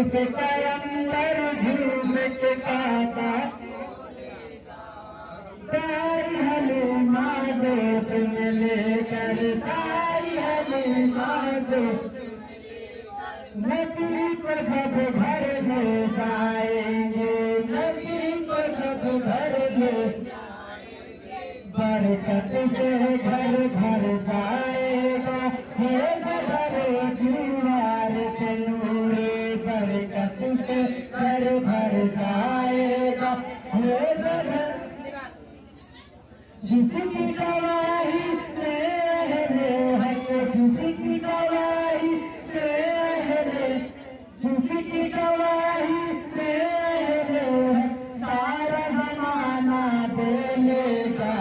पैगंबर झूम के काबा तारी हलीमा दो तुम लेकर तारी हलीमा दो नबी को जब घर ले जाएंगे नबी को जब घर ले बरकत से घर भर जाएगा हे घर दीवार पे नूरे बरकत से घर भर जाएगा हे घर जिसकी गवाही मेरे हक जिसकी गवाही मेरे जिसकी गवाही मेरे सारा जमाना बोलेगा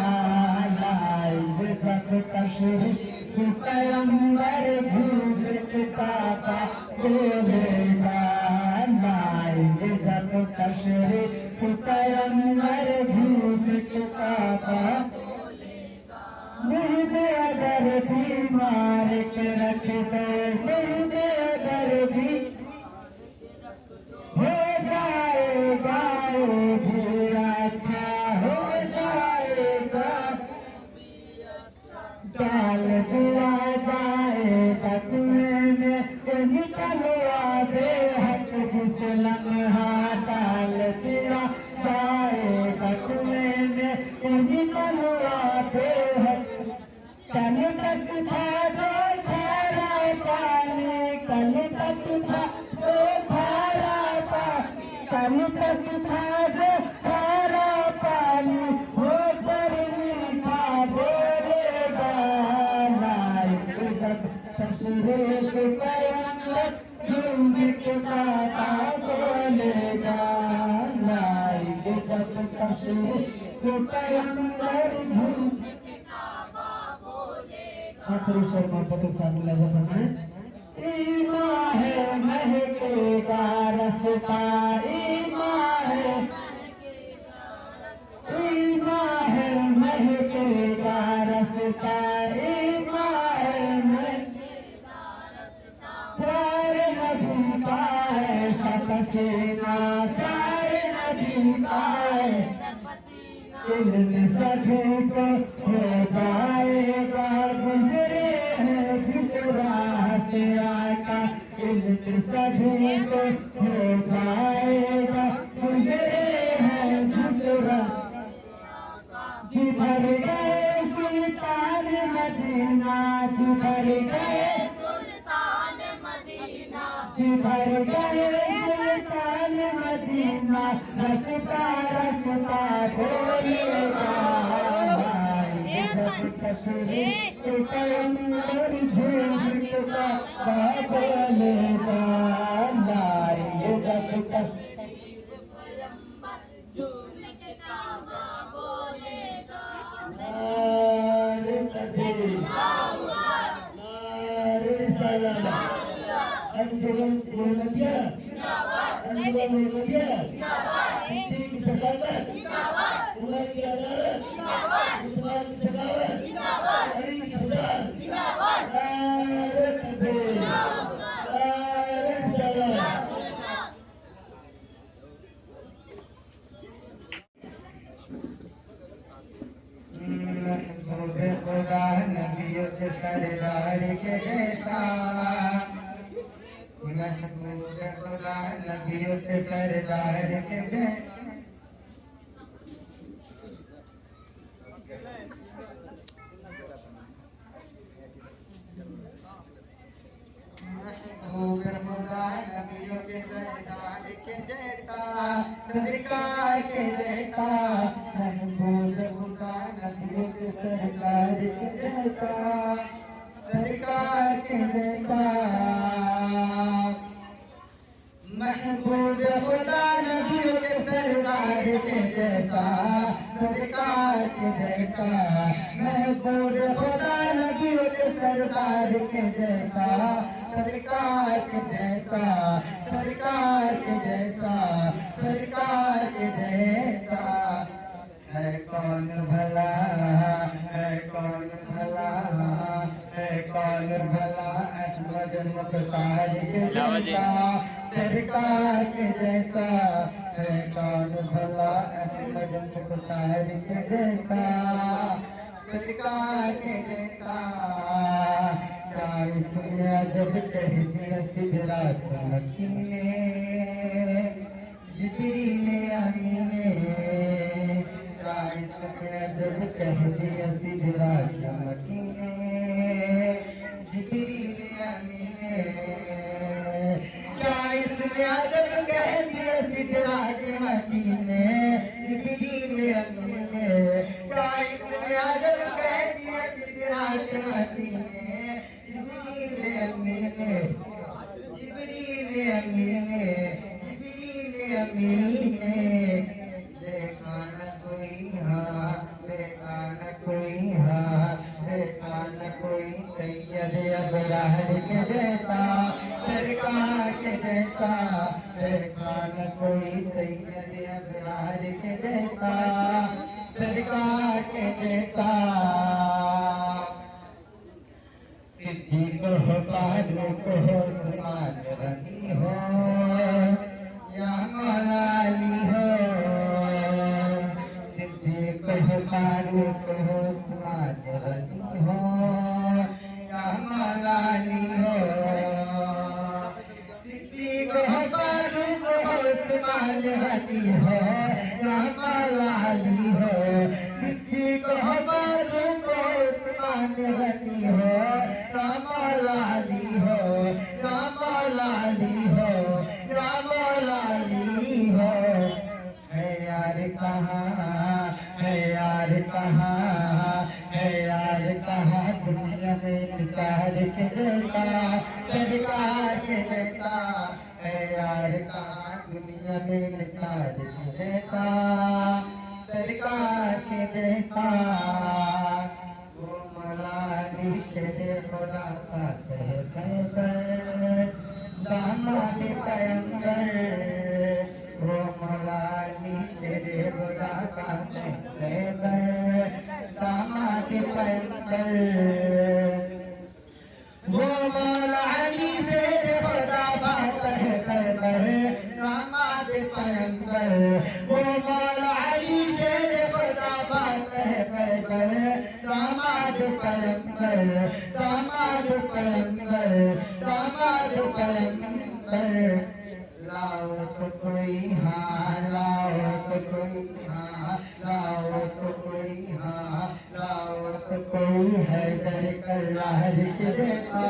लाइव जब तशरीफ पैगंबर झूम के काबा बोलेगा लाइव जब तशरीफ पैगंबर झूम के काबा मुझे अगर बीमार के रख दे मुझे अगर भी हो जाएगा भी अच्छा हो जाएगा डाल दिया जाएगा तुम्हें निकलवा बेहक जिस लम्हा डाल दिया जाएगा तुम्हें निकलवा बेहक कल तक था जो खारा पानी कल तक था जो खारा पानी कल तक था जो खारा पानी हो कर मीठा बोलेगा लाइफ जब तशरीफ पैगंबर झूम के काबा बोलेगा लाइफ जब तशरीफ पैगंबर झूम आखिरी शेर मोहब्बत के साथ लगा फरमाए ईमान है महकेगा रास्ता ईमान है महकेगा रास्ता ईमान है प्यार नबी का है सपसीना प्यार नबी का है इल्म सभी को हो जाएगा गुजरे हैं जिस राह से आका इल्म सभी को हो जाएगा गुजरे हैं जिस राह जिधर गए सुल्तान मदीना जिधर गए सुल्तान मदीना जिधर गए सुल्तान मदीना रस्ता रस्ता बोलेगा तशरीफ पैगंबर झूम के काबा बोलेगा लाइए जब तशरीफ पैगंबर झूम के काबा बोलेगा नारे तकबीर नारे सलाम अंजुमन मोहम्मदिया अंजुमन मोहम्मदिया हिंदी की सदाकत उमर की अदालत उस्मान की सखावत अली की सुधार नारे तकबीर नारे सलाम खुदा नबियों के सरदार के जैसा महबूब खुदा नबियों के सरदार के जैसा महबूब खुदा नबियों के सरदार के जैसा सरकार के जैसा महबूब खुदा नबियों के सरकार के जैसा सरकार के जैसा महबूब खुदा नबियों के सरदार के जैसा सरकार के जैसा, महबूब खुदा नबी के सरकार के जैसा, सरकार के जैसा, सरकार के जैसा, सरकार के जैसा है कौन भला, है कौन भला, है कौन भला अहमद मुख्तार के जैसा, सरकार के जैसा है कौन भला अहमद मुख्तार के जैसा, सरकार के जैसा। क्या इसने जब कह दिया सिदरा को मकीने, जिब्रील अमीने, क्या इसने जब कह दिया सिदरा को मकीने, जिब्रील अमीने, क्या इसने जब कह दिया सिदरा के मकीने, जिब्रील अमीने, क्या इसने जब कह दिया सिदरा के मकीने, जिब्रील अमीने, जिब्रील अमीने, जिब्रील अमीने, देखा न कोई हाँ, देखा न कोई हाँ, देखा न कोई सैयद अबरार के जैसा, सरकार के जैसा, देखा न कोई सैयद अबरार के जैसा, सरकार के जैसा। सिद्दीक हो फारूक हो उस्मान गनी हो या मौला अली हो, सिद्दीक हो फारूक हो उस्मान गनी हो या मौला अली हो, सिद्दीक हो फारूक हो उस्मान गनी हो या मौला अली हो, सिद्दीक हो फारूक हो उस्मान गनी हो या मौला अली हो, या मौला अली हो, या मौला अली हो। है यार कहाँ, है यार कहाँ, है यार कहाँ दुनिया में चार के जैसा, सरकार के जैसा, है यार कहाँ दुनिया में चार के जैसा, सरकार के जैसा। शेरे खुदा का दामाद पैगंबर, वो मौलाली शेरे खुदा का दामाद पैगंबर, वो मौलाली शेरे खुदा का दामाद पैगंबर, वो मौलाली शेरे खुदा दामाद पैगंबर, दामाद पैगंबर, दामाद पैगंबर। लाओ तो कोई हाँ, लाओ तो कोई हाँ, लाओ तो कोई हाँ, लाओ तो कोई हैदर करार के जैसा,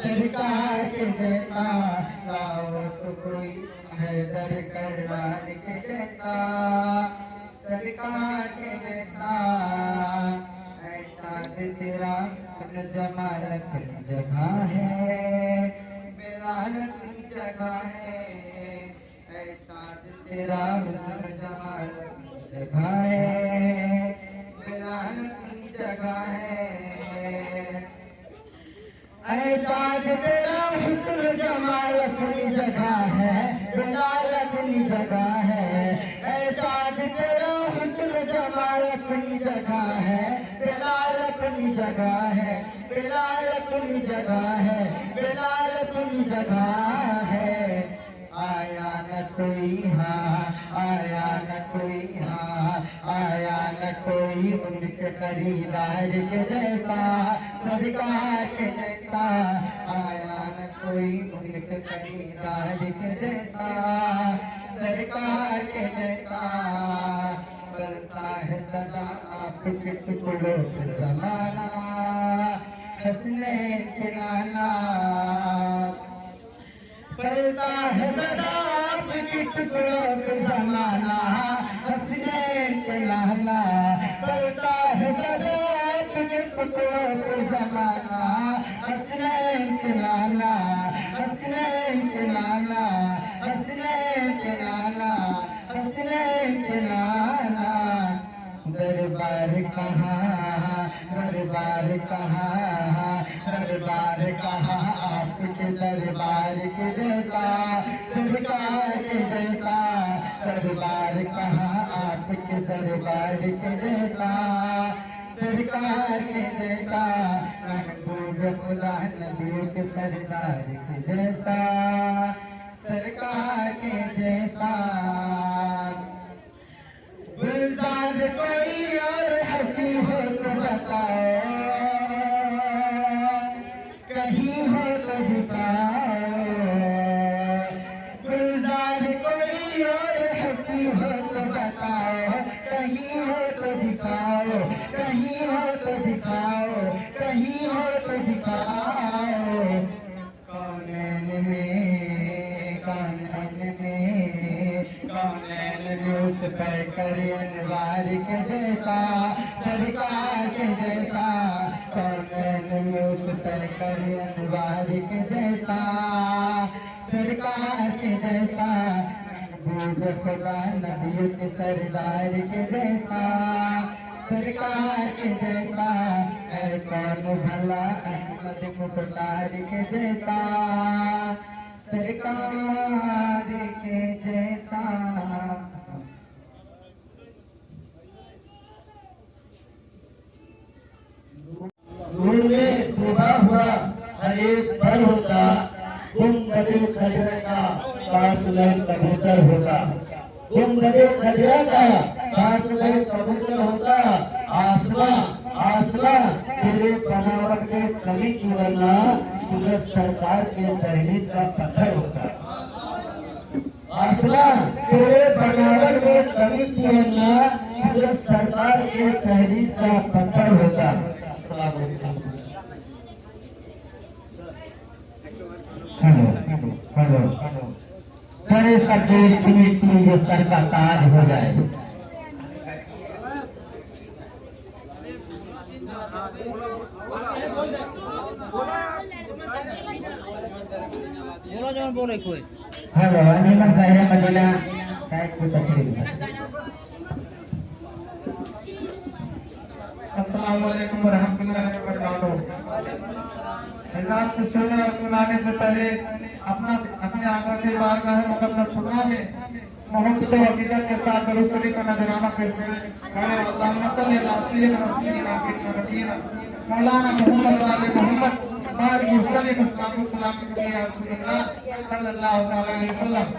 सरकार के जैसा, लाओ तो कोई हैदर करार के जैसा, सरकार के जैसा। तेरा सुन जमाल अपनी जगह है, बिलाल अपनी जगह है, चाँद तेरा सुन जमाल अपनी जगह है, बिलाल अपनी जगह है, चाँद तेरा हुस्न जमाल अपनी जगह है, बिलाल अपनी जगह है, चाँद तेरा हुस्न जमाल अपनी जगह है, बिलाल अपनी जगह है, बिलाल अपनी जगह है, बिलाल अपनी जगह है। आया न कोई हाँ, आया न कोई हाँ, आया न कोई उनके खरीदार के जैसा, सरकार के जैसा, आया न कोई उनके खरीदार के जैसा, सरकार के जैसा। बनता है सदा आपके टुकड़ों के जमाना, हंसने के नाना, बनता है सदा आपके टुकड़ों के जमाना, हंसने के नाना, बनता है सदा आपके टुकड़ों के जमाना, हंसने के नाना, हंसने के नाना, हंसने के नाना, हंसने के नाना। दरबार कहाँ, दरबार कहाँ, दरबार कहाँ आपके दरबार के जैसा, सरकार के जैसा, दरबार कहाँ आपके दरबार के जैसा, सरकार के जैसा, महबूब खुदा नबी के सरदार के जैसा, सरकार के जैसा। गुलजार कोई और हंसी हो तो बताओ, कहीं हो तो दिखाओ, गुलजार कोई और हंसी हो तो बताओ, कहीं हो तो दिखाओ, कहीं हो तो दिखाओ, कहीं हो तो दिखाओ। कौनैन में, कौनैन में, कौनैन में उस पर करे अनवार के जैसा, सरकार के जैसा, कौनैन में उस पर करे अनवार के जैसा, सरकार के जैसा, महबूब खुदा नबी के सरदार के जैसा, सरकार के जैसा, है कौन भला अहमद मुख्तार के जैसा, सरकार के जैसा। नूर में डूबा हुआ हर एक फल होता, गुंबदे खजरा का पास में कबूतर होता, गुंबदे खजरा का पास में कबूतर होता, आसमां आसमां तेरे बनावट में कमी की वरना सूरज सरकार के दहलीज का पत्थर होता, आसमां तेरे बनावट में कमी की वरना सूरज सरकार के दहलीज का पत्थर होता। हेलो हेलो हेलो, तेरे शब्दों की मिट्टी जो सर का ताज हो जाए। बोले कोई हेलो अनिमल साहिब मदीना शायद कोई तकलीफ है। अस्सलाम वालेकुम रहमतुल्लाहि व बरकातहू। हज़रात को सुनने और सुनाने से पहले अपने आका से बारगाह मुकद्दस खुदा में मोहब्बत और अक़ीदत के साथ दरूद शरीफ का नजराना पेश करें। अल्लाहुम्मा सल्लि अला सय्यिदिना नबीना मौलाना मोहम्मद वाले मोहम्मद और मुसल्ली मुस्लिम सलाम के लिए रसूलुल्लाह सल्लल्लाहु अलैहि वसल्लम।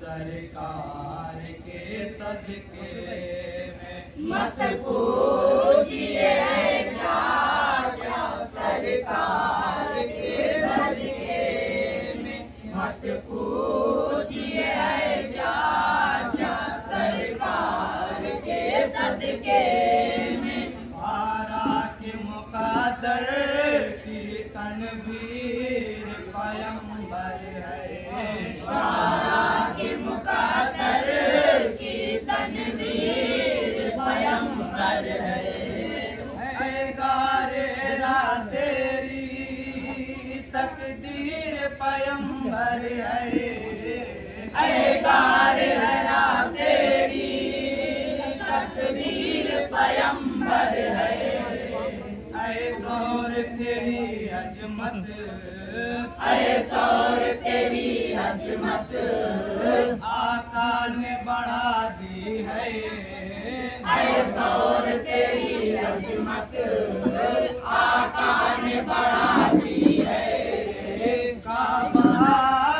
सरकार के सदके में मत पूछिए क्या क्या सरकार के सदके में, मत पूछिए क्या क्या सरकार के सदके में। आरा के मुक़द्दर की तनवीर पैगंबर है, मुक़द्दर की तनवीर पैगंबर है। गारेरा तेरी तकदीर पैगंबर है, गारेरा तेरी तकदीर पैगंबर है। सौर तेरी अजमत, सौर तेरी अजमत आका ने बढ़ा दी है, सौर तेरी अजमत आका ने बढ़ा दी है। काबा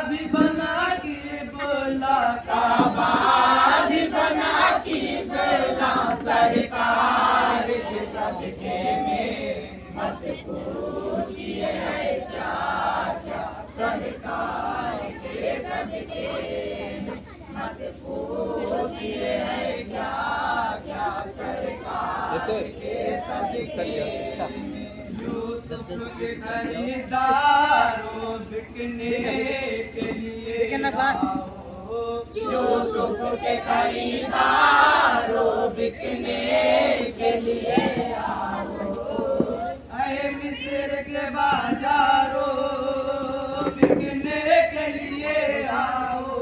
भी बना के बोला, काबा भी बना के बोला, सरकार के सदके में मत पूछिए क्या क्या सरकार के सदके में, मत पूछिए क्या क्या सरकार के सदके में। यूसुफ के खरीदारों बिकने के लिए आओ, यूसुफ के खरीदारों बिकने के लिए आओ। ऐ मिस्र के बाजारों बिकने के लिए आओ।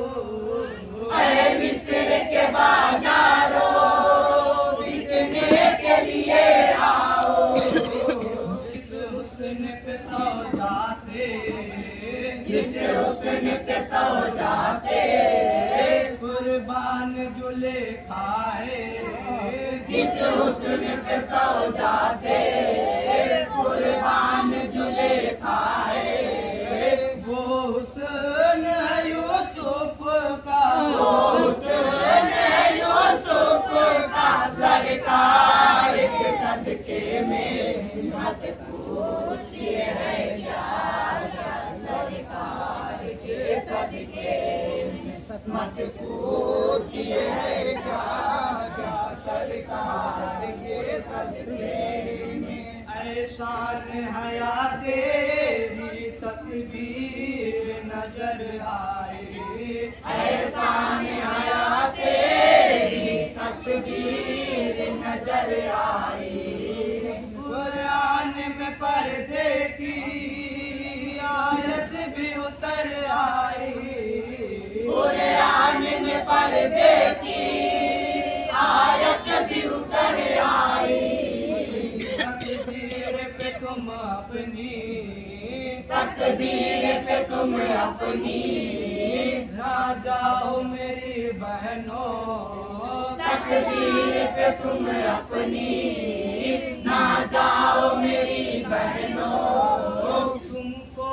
ऐ मिस्र के बाजारों बिकने के लिए आओ। जिस हुस्न पे सौदा से, जिस हुस्न पे सौदा से कुर्बान जुलेखा है। जिस हुस्न पे सौदा से कुर्बान जुलेखा है। वो हुस्न है यूसुफ का, वो हुस्न है यूसुफ का। सरकार के सदके में मत पूछिए है क्या क्या। सरकार के सदके में मत पूछिए है क्या क्या। सरकार के सदके में ऐशान हया तेरी तस्वीर नजर आए। एहसान आया तेरी तस्वीर नजर आई। कुरान में पर्दे की आयत भी उतर आई। कुरान में पर्दे की आयत भी उतर आई। तकदीर पे तुम अपनी, तकदीर पे तुम अपनी ना जाओ मेरी बहनों। तकदीर पे तुम अपनी ना जाओ मेरी बहनों। तुमको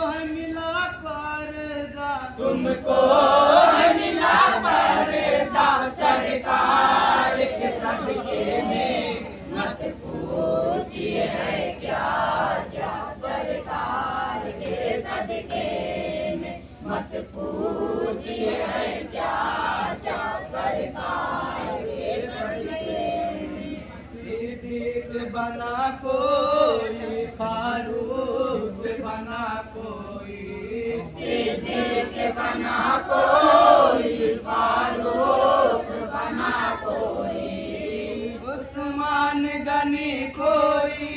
है मिला पर्दा, तुमको है मिला पर्दा। सरकार के सदके में मत पूछिए है क्या क्या। सरकार के सदके में मत पूछिए है क्या क्या। सरकार के सदके में सिद्दीक बना कोई, फारूक बना कोई। सिद्दीक बना कोई, फारूक बना कोई। उस्मान गनी कोई,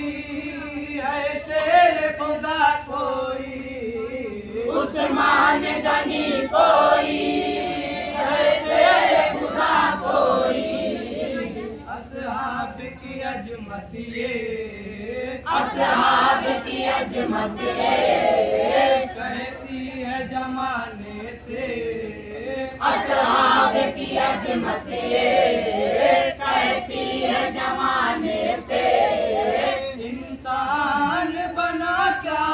है शेर खुदा कोई। उस्मान गनी कोई, ऐसे खुदा कोई। असहाब की अजमत ये, असहाब की अजमत ये कहती है जमाने से। असहाब की अजमत ये कहती है जमाने से। इंसान बना क्या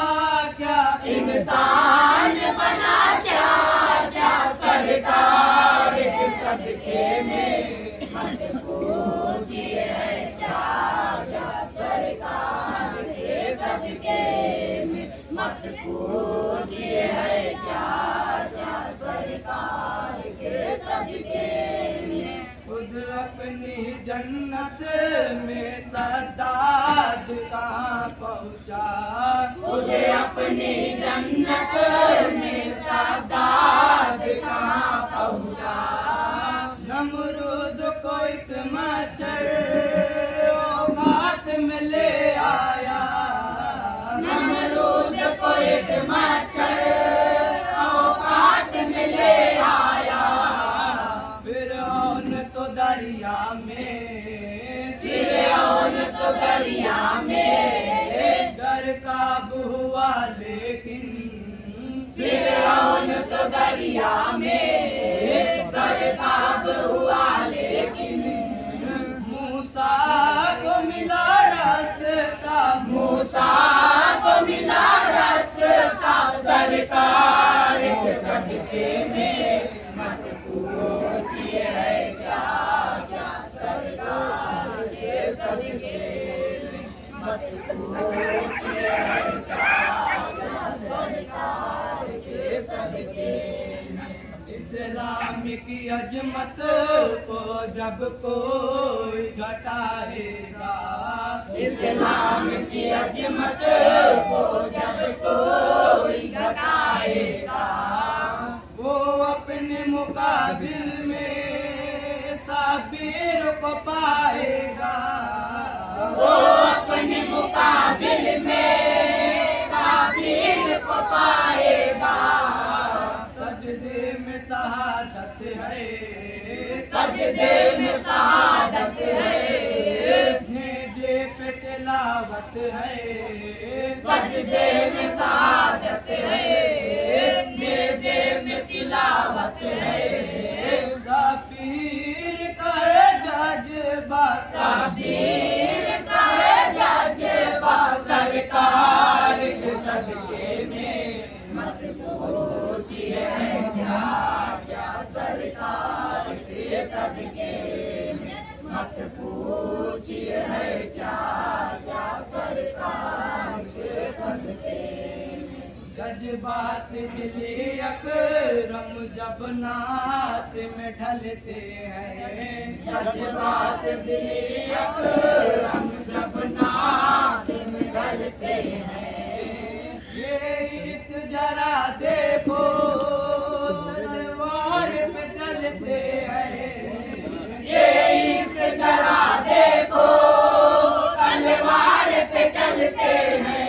क्या, इंसान बना क्या क्या। सरकार के सदके में मत पूछिए है क्या क्या। सरकार के सदके में मत पूछिए है क्या क्या। सरकार के सदके में खुद अपनी जन्नत में सद्दाद कहाँ पहुँचा। खुद अपनी जन्नत में सद्दाद कहाँ पहुँचा। नमरूद को एक मच्छर औकात में ले आया। नमरूद को एक मच्छर औकात में ले आया। फिरौन तो दरिया में, फिरौन तो दरिया में डर काबू हुआ लेकिन। फिरौन तो दरिया में बेताब हुआ लेकिन। मूसा को मिला रास्ता, मूसा को मिला रास्ता। सरकार के सदके में मत पूछिए है क्या क्या। सरकार के सदके में मत पूछिए है क्या क्या। सरकार के सदके में इस्लाम की अजमत को जब कोई घटाएगा। इस्लाम की अजमत को जब कोई घटाएगा। वो अपने मुख मुकाबिल में साबिर को पाएगा, वो अपने मुकाबिल में साबिर को पाएगा। सजदे में शहादत है, सजदे में शहादत है, नेजे पे तिलावत है, सजदे में शहादत है, नेज़े में तिलावत है। साबीर का है जज्बा, साबिर का है जज्बा, सरकार के सदके में मत पूछिए है क्या क्या, सरकार के सदके में मत पूछिए है क्या क्या, सरकार के सदके में। जज्बात दिली अकरम जब नात में ढलते हैं, जज्बात दिली अकरम जब नात में ढलते हैं। ये इश्क जरा देखो तलवार पे चलते हैं, ये इश्क जरा देखो तलवार पे चलते हैं।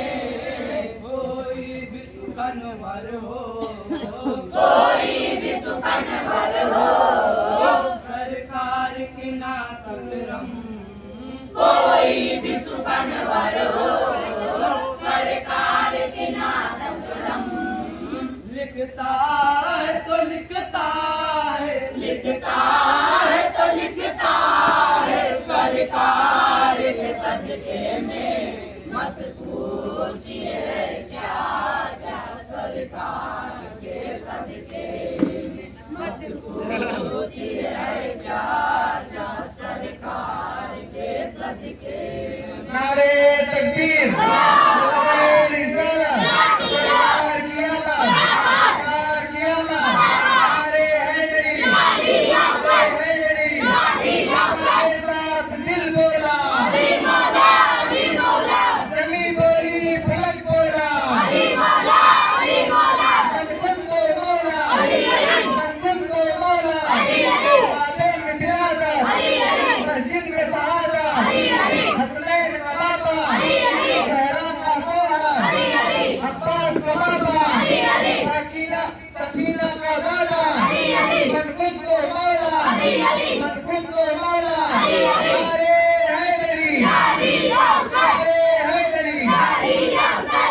कोई भी सुखनवर हो, कोई भी सुखनवर हो, सरकार की ना तकरम, कोई भी सुखनवर हो, सरकार की ना तकरम। लिखता है तो लिखता है, लिखता है तो लिखता है, सरकार के सदके में मत पूछिए क्या क्या, सरकार के सदके में मत पूछिए क्या क्या, सरकार के सदके में। नारे तकबीर, नारे रिसालत, सरकार की आमद, सरकार की आमद। नारे हैदरी, हैदरी, एक साथ दिल बोला, जमी बोली फलक बोला, मनकुन को मौला, मनकुन को मौला, बातें में प्यारा, मस्जिद में सहारा, हसनैन का बाबा, सहरा का सोहा, अब्बास का बाबा, सकीना सकीना का बाबा, मनकुन को मौला, मनकुन को मौला। नारे हैदरी, नारे हैदरी।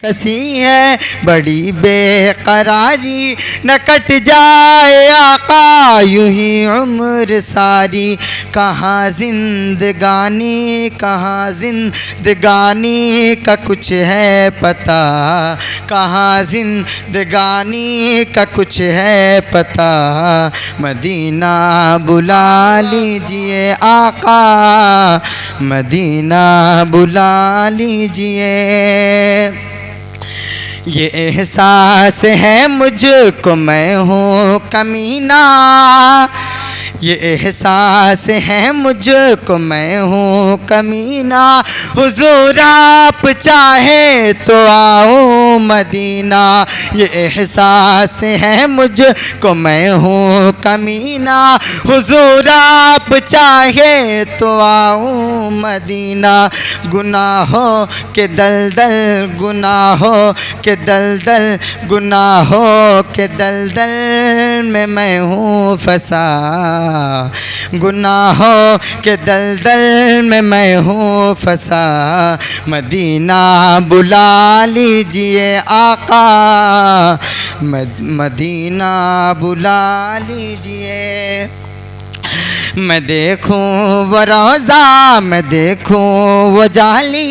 कसी है बड़ी बेकरारी, न कट जाए आका यूं ही उम्र सारी। कहाँ जिंदगानी, कहाँ जिंदगानी का कुछ है पता, कहाँ जिंदगानी का कुछ है पता। मदीना बुला लीजिए आका, मदीना बुला लीजिए। ये एहसास है मुझको मैं हूँ कमीना, ये एहसास है मुझको मैं हूँ कमीना। हुजूर आप चाहे तो आओ मदीना, ये एहसास है मुझको मैं हूँ कमीना। हुजूर आप चाहे तो आओ मदीना। गुनाहों के दलदल, गुनाहों के दलदल, गुनाहों के दलदल में मैं हूँ फंसा, गुनाहों के दलदल में मैं हूँ फंसा। मदीना बुला लीजिए आका, मदीना बुला लीजिए। मैं देखूं वो रोज़ा, मैं देखूं वो जाली,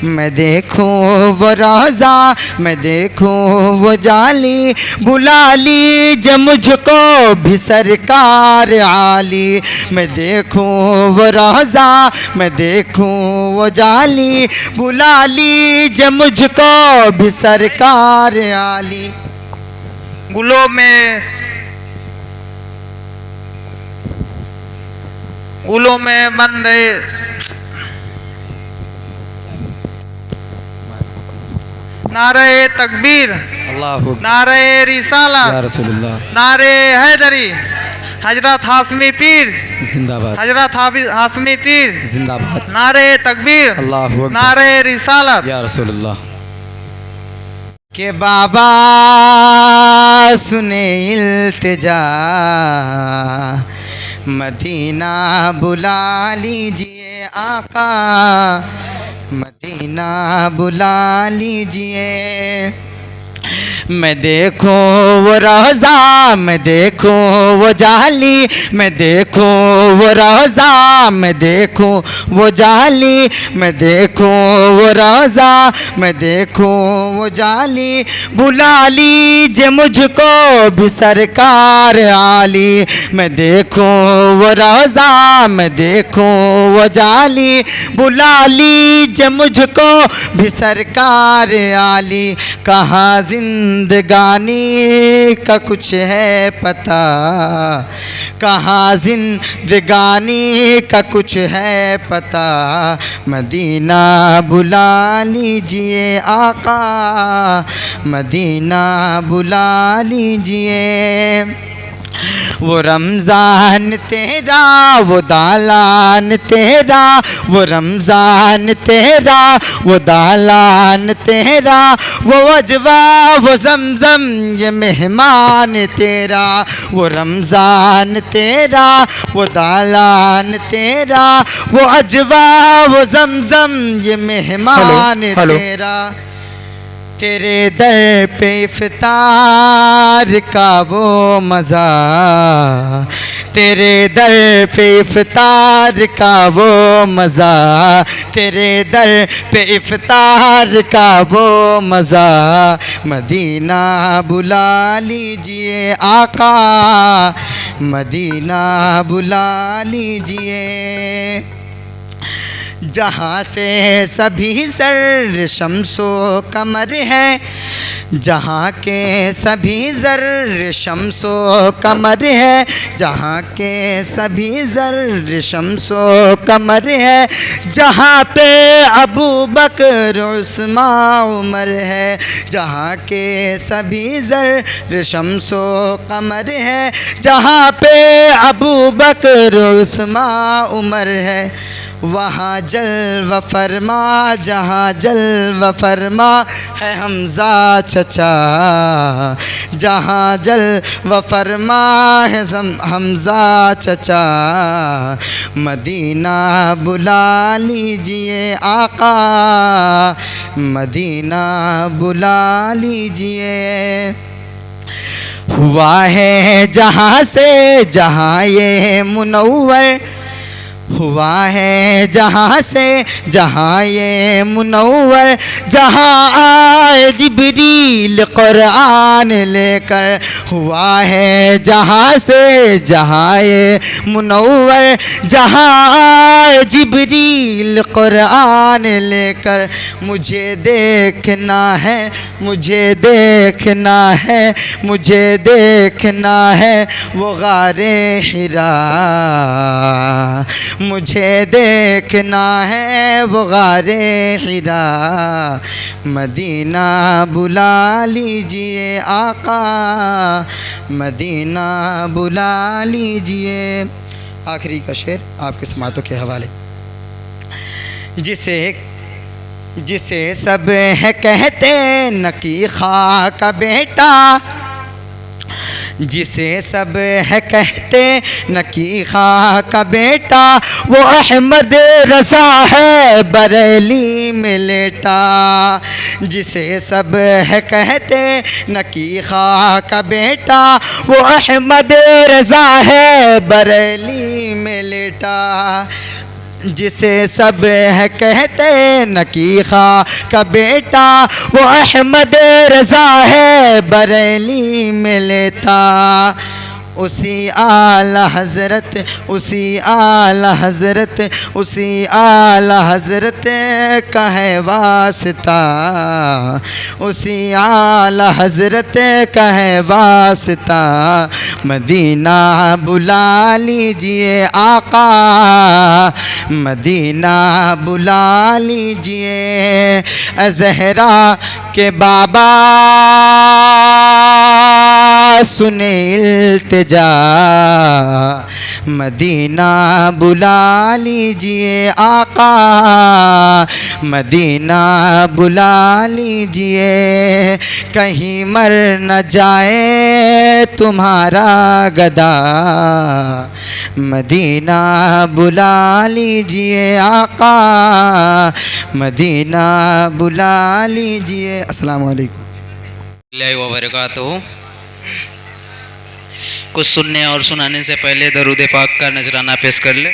मैं देखूं वो रोज़ा, मैं देखूं वो जाली। बुला लीजिए मुझको भी सरकार आली। मैं देखूं वो रोज़ा, मैं देखूं वो जाली। बुला लीजिए मुझको भी सरकार आली। गुलों में बंद नारे तकबीर, अल्लाहु नारे या रिसालत, रसूलुल्लाह, नारे हैदरी, हजरत हाशमी पीर, जिंदाबाद हजरत हाशमी पीर, जिंदाबाद, नारे तकबीर, अल्लाहु अकबर, नारे रिसालत। या रसूलुल्लाह। के बाबा सुने इल्तिजा, मदीना बुला लीजिए आका, मदीना बुला लीजिए। मैं देखूं वो रोज़ा, मैं देखूं वो जाली, मैं देखूं वो रोज़ा, मैं देखूं वो जाली, मैं देखूं वो रोज़ा, मैं देखूं वो जाली। बुला लीजिए मुझको भी सरकार आली, मैं देखूं वो रोज़ा, मैं देखूं वो जाली। बुला लीजिए मुझको भी सरकार आली। कहाँ जिंदगानी का कुछ है पता, कहाँ जिंदगानी का कुछ है पता। मदीना बुला लीजिए आका, मदीना बुला लीजिए। वो रमज़ान तेरा, वो दालान तेरा, वो रमज़ान तेरा, वो दालान तेरा, वो अजवा वो ज़मज़म ये मेहमान तेरा। वो रमज़ान तेरा, वो दालान तेरा, वो अजवा वो ज़मज़म ये मेहमान तेरा। तेरे दर पे इफ्तार का वो मज़ा, तेरे दर पे इफ्तार का वो मज़ा, तेरे दर पे इफ्तार का वो मज़ा। मदीना बुला लीजिए आका, मदीना बुला लीजिए। जहाँ से सभी ज़र्र शम्सो कमर है, जहाँ के सभी ज़र्र शम्सो कमर है, जहाँ के सभी ज़र्र शम्सो कमर है। जहाँ पे अबू बकर उस्मान उमर है, जहाँ के सभी ज़र्र शम्सो कमर है। जहाँ पे अबू बकर उस्मान उमर है, वहाँ जलवा फरमा, जहाँ जलवा फरमा है हमज़ा चचा, जहाँ जलवा फरमा है हमज़ा चचा। मदीना बुला लीजिए आका, मदीना बुला लीजिए। हुआ है जहाँ से जहाँ ये मुनव्वर, हुआ है जहाँ से जहाँ ये मुनव्वर। जहाँ आए जिब्रील कुरान लेकर, हुआ है जहाँ से जहाँ ये मुनव्वर। जहाँ आए जिब्रील कुरान लेकर। मुझे देखना है, मुझे देखना है, मुझे देखना है वो गारे हिरा, मुझे देखना है वो गारे हिरा। मदीना बुला लीजिए आका, मदीना बुला लीजिए। आखिरी का शेर आपके समातों के हवाले। जिसे सब है कहते नकी खा का बेटा, जिसे सब है कहते नकी खा का बेटा, वो अहमद रज़ा है बरेली में लेटा। जिसे सब है कहते नकी खा का बेटा, वो अहमद रज़ा है बरेली में लेटा। जिसे सब है कहते नकीखा का बेटा, वो अहमद रज़ा है बरेली में लेटा। उसी आला हज़रत, उसी आला हज़रत, उसी आला हज़रत का है वास्ता, उसी आला हज़रत का है वास्ता। मदीना बुला लीजिए आका, मदीना बुला लीजिए। ज़हरा के बाबा सुने इल्तिजा, मदीना बुला लीजिए आका, मदीना बुला लीजिए। कहीं मर न जाए तुम्हारा गदा, मदीना बुला लीजिए आका, मदीना बुला लीजिए। अस्सलाम वालेकुम व बरकातहू। कुछ सुनने और सुनाने से पहले दरूद पाक का नजराना पेश कर ले।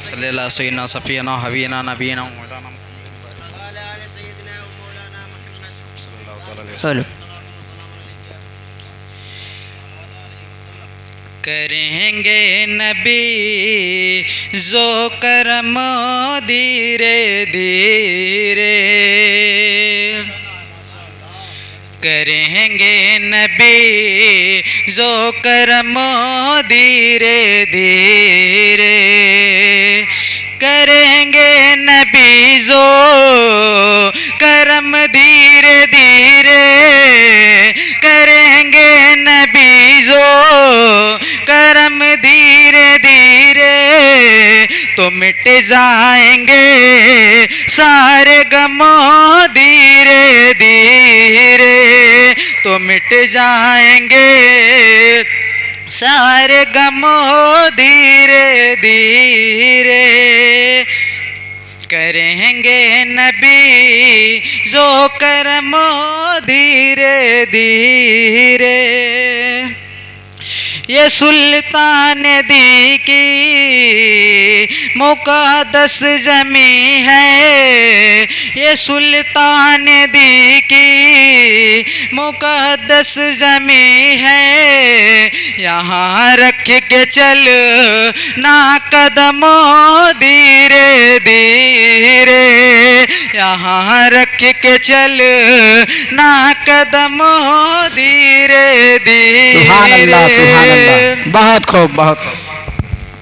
सल्लल्लाहु सय्यदना सफियना हबीना नबीना मौलाना। करेंगे नबी जो करम धीरे धीरे, करेंगे नबी जो करम धीरे धीरे, करेंगे नबी जो करम धीरे धीरे, करेंगे नबी जो करम धीरे धीरे, तो मिट जाएंगे सारे गमों धीरे धीरे, तो मिट जाएंगे सारे गमों धीरे धीरे। करेंगे नबी जो करमो धीरे धीरे। ये सुल्तान दी की मुक़द्दस ज़मी है, ये सुल्तान दी की मुक़द्दस ज़मी है, यहाँ रख के चल ना कदमों धीरे धीरे, यहाँ रख के चल ना कदमों धीरे धीरे। सुभान अल्लाह, सुभान अल्लाह। बहुत खूब, बहुत खूब।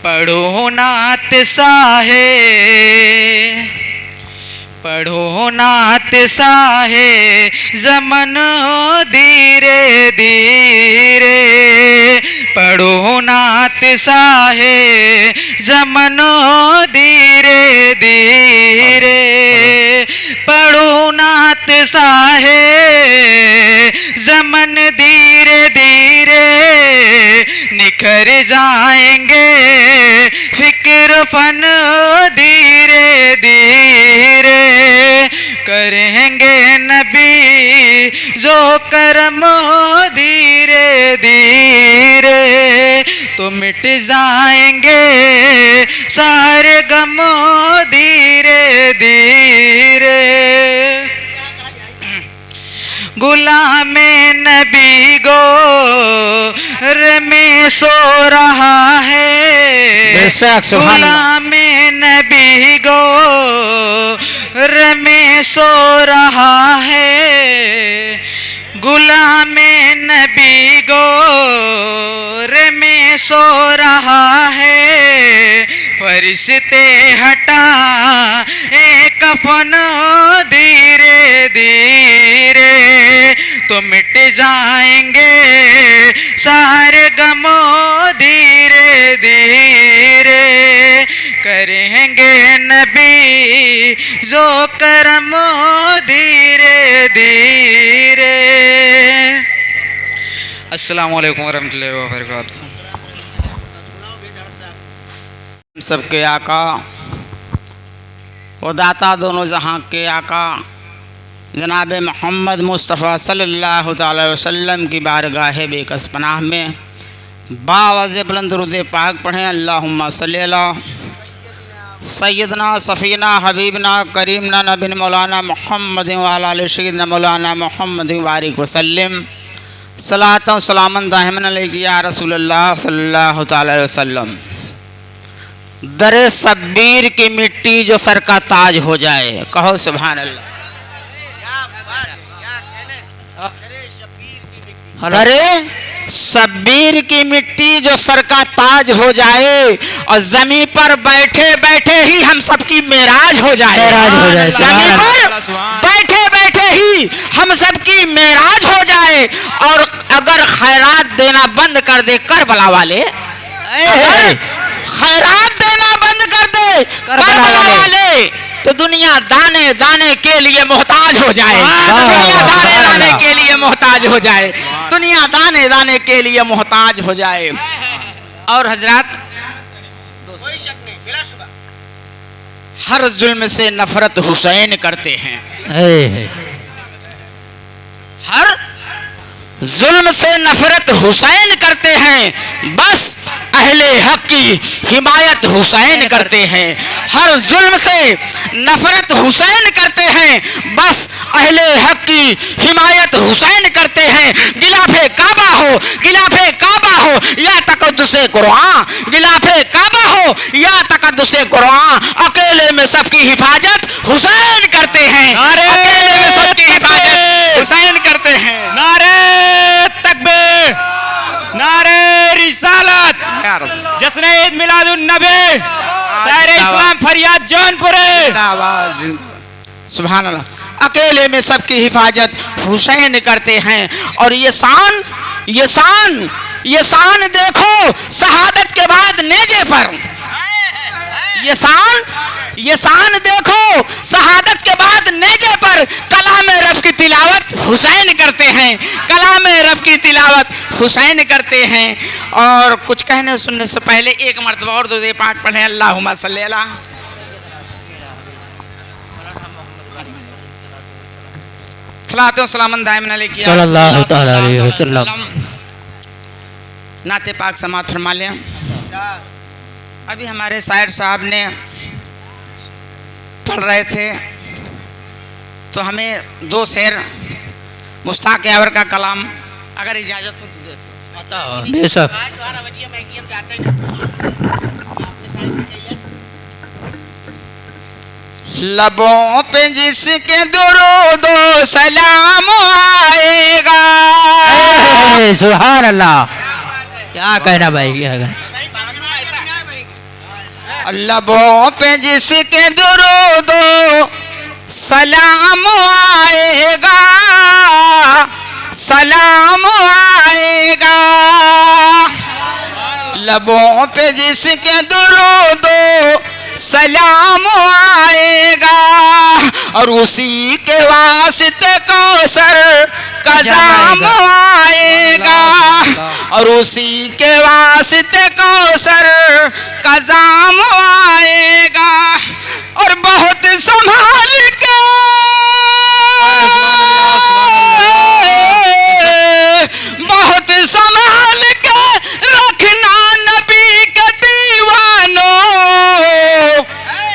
पढ़ो नात साहे, पढ़ो नात साहे ज़मन धीरे धीरे, पढ़ो नात साहे ज़मन धीरे धीरे, पढ़ो नात साहे ज़मन धीरे धीरे, निखर जाएंगे फिक्र फन धीरे धीरे, करेंगे नबी जो करम धीरे धीरे, तो मिट जाएंगे सारे गम धीरे धीरे। गुलाम नबी गोर में सो रहा है, गुलाम नबी गोर में सो रहा है, गुलाम नबी गोर में सो रहा है, फरिश्ते हटा एक कफन धीरे धीरे, तो मिट जाएंगे सारे गमों धीरे धीरे, करेंगे नबी जो करम धीरे धीरे। अस्सलाम वालेकुम वरहमतुल्लाहि वबरकातुहू। सबके आका व दाता दोनों जहां के आका जनाब मोहम्मद मुस्तफ़ा सल्लल्लाहु अलैहि वसल्लम की बारगाह बेकस पनाह में बावज़ बुलंद दुरूद पाक पढ़ें। अल्लाहुम्मा सल्ली अला सैयदना सफ़ीना हबीबना करीमना नबीन मौलाना मोहम्मद व अला आलि सय्यदना मौलाना मोहम्मद बारिक वसल्लम। सलात व सलामन दाहिमन अलैहि या रसूलल्लाह सल्लल्लाहु ताला अलैहि वसल्लम। दरे शब्बीर की मिट्टी जो सर का ताज हो जाए, कहो सुभान अल्लाह। दरे शब्बीर की मिट्टी जो सर का ताज हो जाए और जमीन पर बैठे बैठे ही हम सबकी मेराज हो जाए, जमीन पर बैठे बैठे ही हम सबकी मेराज हो जाए। और अगर खैरात देना बंद कर दे करबला वाले, खैरात देना बंद कर दे करबला वाले, तो दुनिया दाने दाने के लिए मोहताज हो जाए, दुनिया दाने दाने के लिए मोहताज हो जाए, दुनिया दाने दाने के लिए मोहताज हो जाए। और हजरत कोई शक नहीं, बिला शुबा हर जुल्म से नफरत हुसैन करते हैं, हर जुल्म से नफरत हुसैन करते हैं, बस अहले हक की हिमायत हुसैन करते हैं। हर जुल्म से नफरत हुसैन करते हैं, बस अहले हक की हिमायत हुसैन करते हैं। गिलाफे काबा हो, गिलाफे काबा हो या तकद्दुसे कुरान, गिलाफे काबा हो या तकद्दुसे कुरान, अकेले में सबकी हिफाजत हुसैन करते हैं, अकेले में सबकी हिफाजत हुसैन करते हैं। नारे तकबीर, नारे रिसालत, जश्न ईद मिलादुन नबी, शायर इस्लाम फरियाद जौनपुर। सुभान अल्लाह। अकेले में सबकी हिफाजत हुसैन करते हैं। और ये शान, ये शान, ये शान देखो शहादत के बाद नेजे पर, ये शान, ये शान देखो शहादत के बाद नेजे पर कलाम रब की तिलावत हुसैन करते हैं, कलाम रब की तिलावत हुसैन करते हैं। और कुछ कहने सुनने से पहले एक मरतबा और दुरूद पाक पढ़ें, अल्लाहुम्मा सल्ली अला सलातो व सलामन दाइमन अलैहि सल्लल्लाहु तआला अलैहि वसल्लम। नाते पाक समात फरमा लें। अभी हमारे शायर साहब ने पढ़ रहे थे तो हमें दो शेर मुश्ताक यावर का कलाम अगर इजाजत हो तो बेशक। लबों पे जिसके दुरूदो सलाम आएगा, सुभान अल्लाह। क्या कहना भाई, क्या कहना। लबों पे जिसके दुरूदो सलाम आएगा, सलाम आएगा। लबों पे जिसके दुरूदो सलाम आएगा, और उसी के वास्ते कौसर का जाम आएगा, और उसी के वास्ते कौसर का जाम आएगा। और बहुत संभाल के, बहुत संभाल के रखना नबी के दीवानों,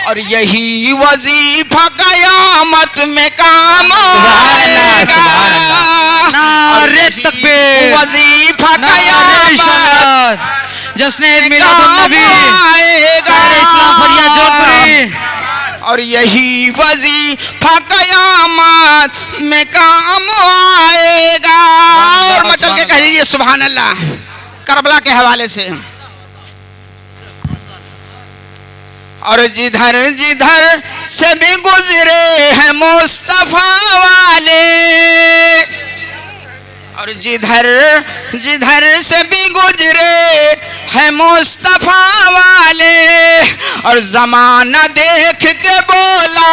और यही वजीफा कयामत में काम आएगा। नारे तकबीर, वजीफा नारे कयामत शहादत, जश्न ईद मिलादुन नबी, शायर इस्लाम फरियाद जौनपुरी। और यही वजीफा कयामत में काम आएगा। और मचल के कहिए सुभान अल्लाह करबला के हवाले से। और जिधर जिधर से भी गुजरे हैं मुस्तफा वाले, और जिधर जिधर से भी गुजरे हैं मुस्तफा वाले, और जमाना देख के बोला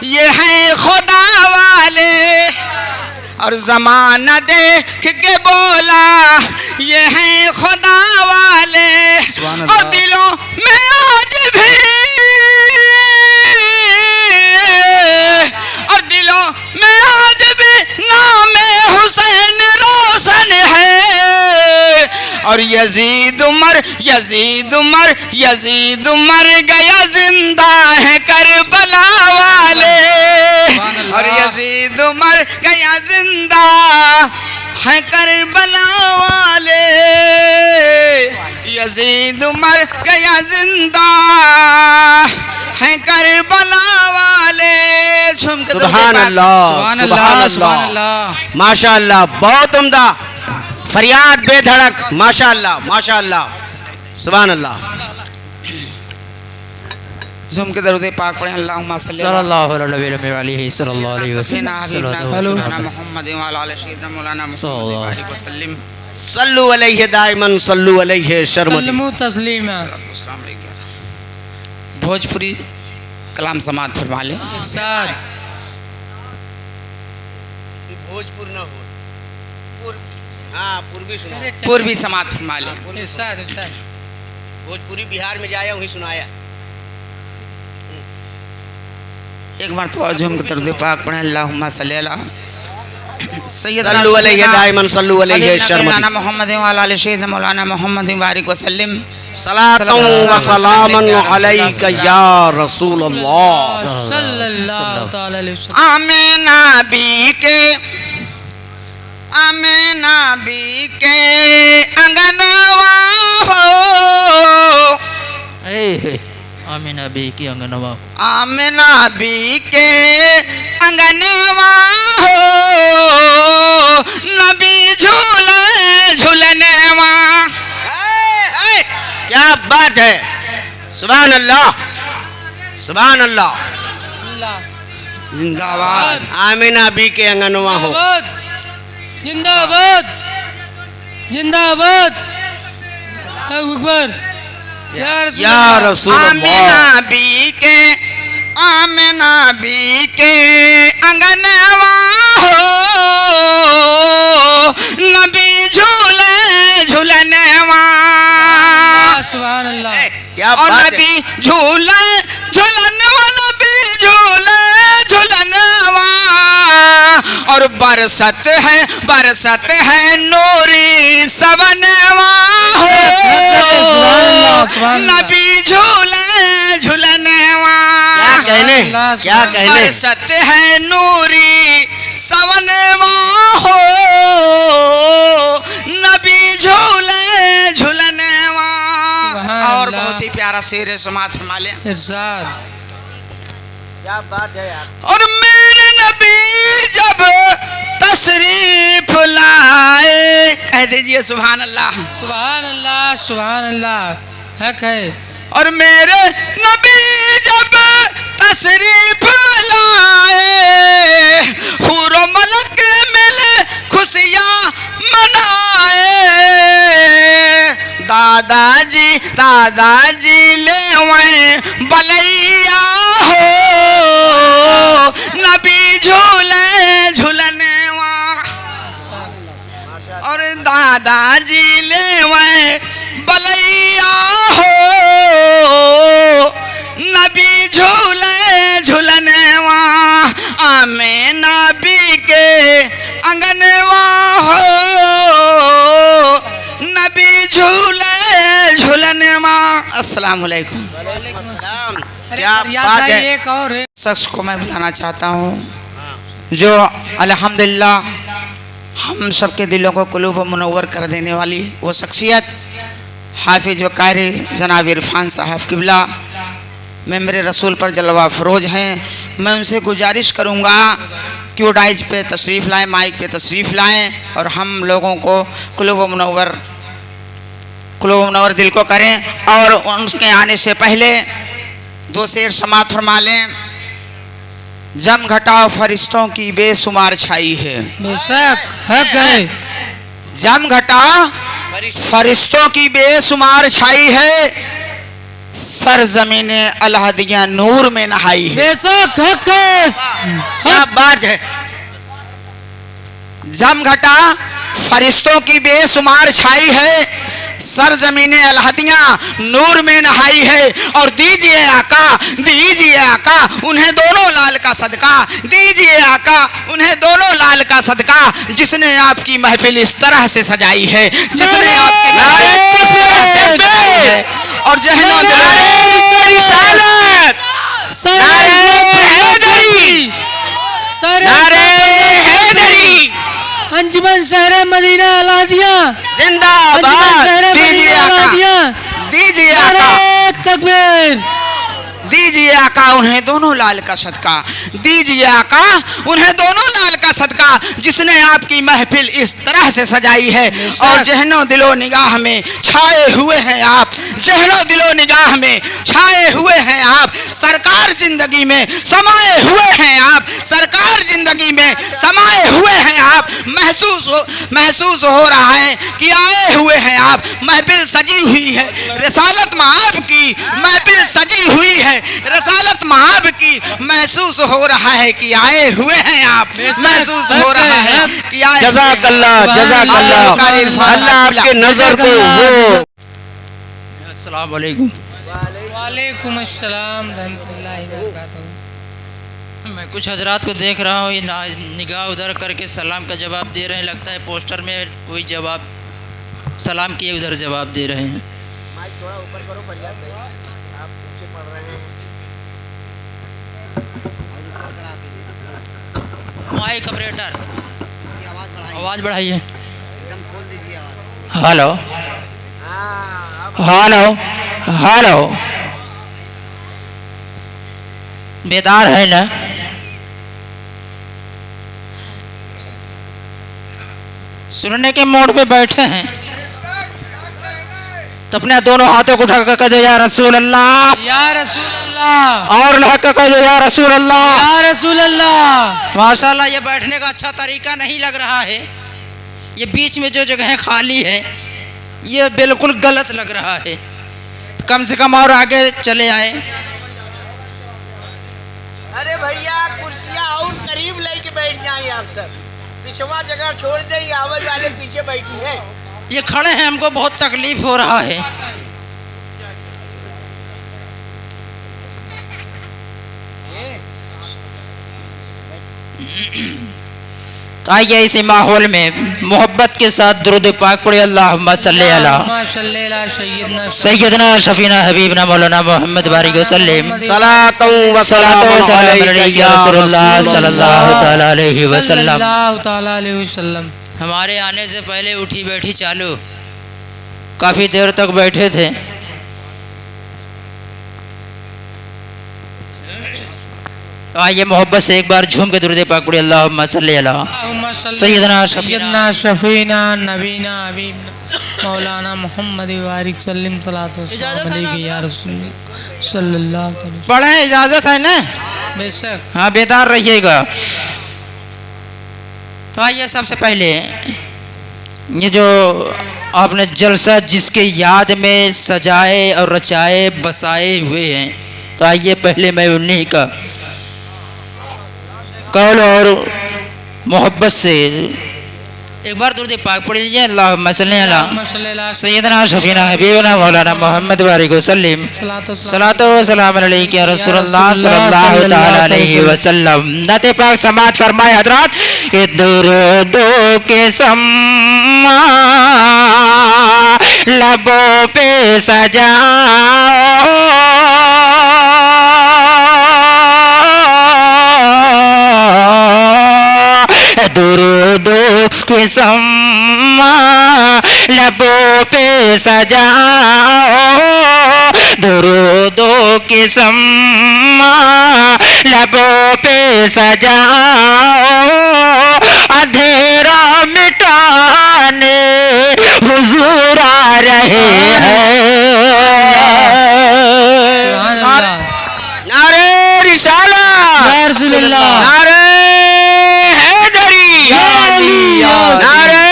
ये हैं खुदा वाले, और जमाना देख के बोला ये हैं खुदा वाले। और दिलों में आज भी, और दिलों में आज भी नाम हुसैन रोशन है। और यजीद उमर, यजीद उमर, यजीद उमर गया जिंदा है करबला वाले, और यजीद उमर गया जिंदा है करबला वाले, यजीद मर गया जिंदा है करबला वाले। झूम के सुभान अल्लाह, सुभान सुभान अल्लाह, अल्लाह, सुभान अल्लाह। माशाअल्लाह, बहुत उम्दा, फरियाद बेधड़क, माशाअल्लाह माशाअल्लाह, सुभान अल्लाह। झूम के दरूद पाक पढ़े। अल्लाहुम्मा सल्लल्लाहु अलैहि वसल्लम। मोहम्मद व अला सय्यिदना मौलाना मुहम्मद वसल्लम। सल्लु अलैहि दाइमन सल्लु अलैहि शर्मदी। सल्लमु तस्लीमा। भोजपुरी कलाम समात फरमा ले। इरशाद। भोजपुर न हो, हाँ पूर्वी सुना, पूर्वी समात फरमा ले। इरशाद इरशाद। भोजपुरी बिहार में जाया वहीं सुनाया। एक बार तो और झूम के दरूद पाक पढ़े। अल्लाहुम्मा सल्ली अला सय्यदना सल्लु अलैहि दाइमन सल्लु अलैहि शर्मदी। मौलाना मोहम्मद व अला सय्यिदना मौलाना मुहम्मद बारिक वसल्लम। सलातन व सलामन अलैका या रसूल अल्लाह। सल्लल्लाहु तआला अलैहि वसल्लम। आमिना बी के अंगनवा हो, आमीना बी की अंगनवा। आमिना बी के अंगनवा हो, नबी झूले झूलनवा। क्या बात है, सुभान अल्लाह सुभान अल्लाह। जिंदाबाद। आमिना बी के अंगनवा हो। जिंदाबाद जिंदाबाद। अकबर या रसूल आमिना अल्लाह। बी के अंगनवा हो, नबी झूले झूलनवा। सुभान अल्लाह। क्या और बात है। नबी झूले झूलनवा, नबी झूले झूलनवा। और बरसत है नूरी सवनवा हो, नबी झूले झूलनवा। क्या कहने बरसत है नूरी सवनवा हो, नबी झूले झूलनवा। और बहुत ही प्यारा शेर समात फरमा ले। इरशाद। क्या बात है यार। और मेरे नबी जब तशरीफ लाए, कह दीजिए सुभान अल्लाह। सुभान अल्लाह सुभान अल्लाह। हक है। और मेरे नबी जब तशरीफ लाए, हुरो मलक मिले खुशियाँ मनाए। दादाजी ले वहीं बलैया हो, नबी झूले झूलनवा। और दादाजी ले वहीं बलैया हो, नबी झूले झूलनवा। आमिना बी के अंगनवा हो, नबी झूले झूलनवा। अस्सलाम वालेकुम। क्या बात है। एक और है। शख्स को मैं बुलाना चाहता हूँ जो अल्हम्दुलिल्लाह हम सबके दिलों को कुलूब मुनव्वर कर देने वाली वो शख्सियत हाफिज व कारी जनाब इरफान साहब किबला मेरे रसूल पर जलवा फरोज हैं। मैं उनसे गुजारिश करूँगा कि वो डाइज पे तशरीफ़ लाएँ, माइक पे तशरीफ़ लाएँ और हम लोगों को कुलूब मुनव्वर दिल को करें। और उसके आने से पहले दो शेर समात फरमा लें। जम घटाओ फरिश्तों की बेशुमार छाई है, बेशक हक है। जम घटा फरिश्तों की बेशुमार छाई है, सरजमीन अलहदिया नूर में नहाई है। बेशक हक है। क्या बात है। जम घटा फरिश्तों की बेशुमार छाई है, सरजमीन अलहदियाँ नूर में नहाई है। और दीजिए आका उन्हें दोनों लाल का सदका, दीजिए आका उन्हें दोनों लाल का सदका, जिसने आपकी महफिल इस तरह से सजाई है, जिसने आपकी महफिल इस तरह से सजाई है। और जहनों अंजुमन अंजुमन शहर मदीना अलादिया जिंदाबाद दीजिए आका, दीजिए आका, तकबीर। दीजिए आका उन्हें दोनों लाल का सदका, दीजिए आका उन्हें दोनों लाल का सदका, जिसने आपकी महफिल इस तरह से सजाई है। और जहनो दिलो निगाह में छाए हुए हैं आप, जहनो दिलो निगाह में छाए हुए हैं आप, सरकार जिंदगी में समाये हुए हैं आप, सरकार जिंदगी में समाये हुए हैं आप। महसूस हो रहा है कि आए हुए हैं आप। महफिल सजी हुई है रिसालत में आपकी, महफिल सजी हुई है रसालत महाब की। महसूस हो रहा है कि आए हुए हैं आप, महसूस हो रहा है कि आए। जज़ाकल्लाह, जज़ाकल्लाह, अल्लाह आपके नजर को वो। अस्सलाम वालेकुम। वालेकुम अस्सलाम रहमतुल्लाहि व बरकातहू। मैं कुछ हजरात को देख रहा हूँ, ये निगाह उधर करके सलाम का जवाब दे रहे हैं। लगता है पोस्टर में कोई जवाब सलाम किए उधर जवाब दे रहे हैं। माइक थोड़ा ऊपर करो फरियाद भाई, आप नीचे पड़ रहे हैं। माइक ऑपरेटर आवाज़ बढ़ाइए। हेलो हेलो हेलो, बेदार है ना? सुनने के मोड़ पे बैठे हैं तो अपने दोनों हाथों को उठाकर कह दो या रसूल अल्लाह, या रसूल अल्लाह, और लहकर कह दो या रसूल अल्लाह, या रसूल अल्लाह। माशाल्लाह ये बैठने का अच्छा तरीका नहीं लग रहा है। ये बीच में जो जगह खाली है ये बिल्कुल गलत लग रहा है। कम से कम और आगे चले आए। अरे भैया कुर्सियाँ और करीब लेके बैठ जाएं आप सब, पिछवा जगह छोड़ दे, ये आवाज वाले पीछे बैठी है। ये खड़े हैं, हमको बहुत तकलीफ हो रहा है। तो आइए इसी माहौल में मोहब्बत के साथ दुरूद पाक पढ़े। अल्लाहुम्मा सल्ली अला सैयदना शफीना हबीबना मौलाना मोहम्मद बारिक वसल्लम। सलातो व सलाम अलैका रसूलुल्लाह सल्लल्लाहु तआला अलैहि सल्लल्लाहु तआला अलैहि वसल्लम। हमारे आने से पहले उठी बैठी चालू, काफ़ी देर तक बैठे थे। तो आइए मोहब्बत से एक बार झूम के दुरूद पाक पढ़िए। अल्लाहुम्मा सल्ली अला सैयदना शफीना नबीना हबीबना मौलाना मोहम्मद बारिक सल्लम सलातो सलाम अलैका या रसूल सल्लल्लाहु अलैहि वसल्लम। पढ़े, इजाज़त है ना? बेशक। हाँ, बेदार रहिएगा। तो आइए सबसे पहले ये जो आपने जलसा जिसके याद में सजाए और रचाए बसाए हुए हैं, तो आइए पहले मैं उन्हीं का कौल और मोहब्बत से एक बार दुरूद पाक पढ़ लीजिए। अल्लाहुम्मा सल्ली अला सैयदना शफीना हबीबना मौलाना मोहम्मद बारिक वसल्लम। सलातो व सलाम अलैका या रसूलल्लाह सल्लल्लाहु तआला अलैहि वसल्लम। नाते पाक समाअत फरमाए हजरात, ये दुरूदों के सम्मा लबों पे सजाओ, दुरूदों के सम्मा लबों पे सजाओ, दुरूदों के सम्मा लबों पे सजाओ, अंधेरा मिटाने हुजूर आ रहे हैं। नारे रिसालत, या रसूल अल्लाह, नारे हैदरी, नारे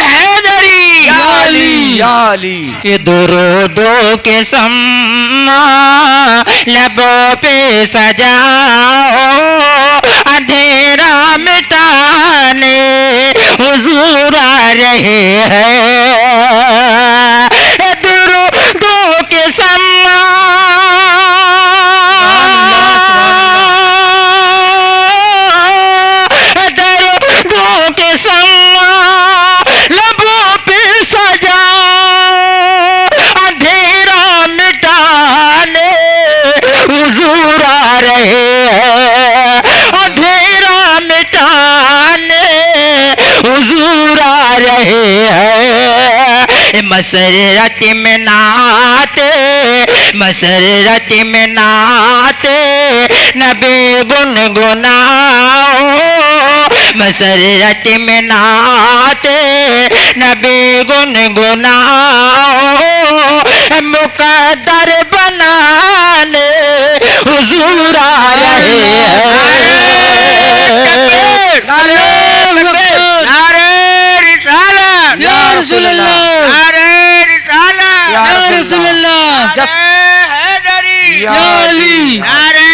हैदरी, अली। ये दुरूदों के सम्मा लबों पे सजाओ, अंधेरा मिटाने हुजूर आ रहे हैं। दुरूदों के सम्मा हुजूर मसरत में नाते मसरत में नाते नबी गुनगुनाओ मसरत में नाते नबी गुनगुनाओ मुकद्दर बनाने हुजूर आ रहे हैं। नारे रिसालत या रसूल अल्लाह नारे रिसालत या रसूल अल्लाह हैदरी या अली नारे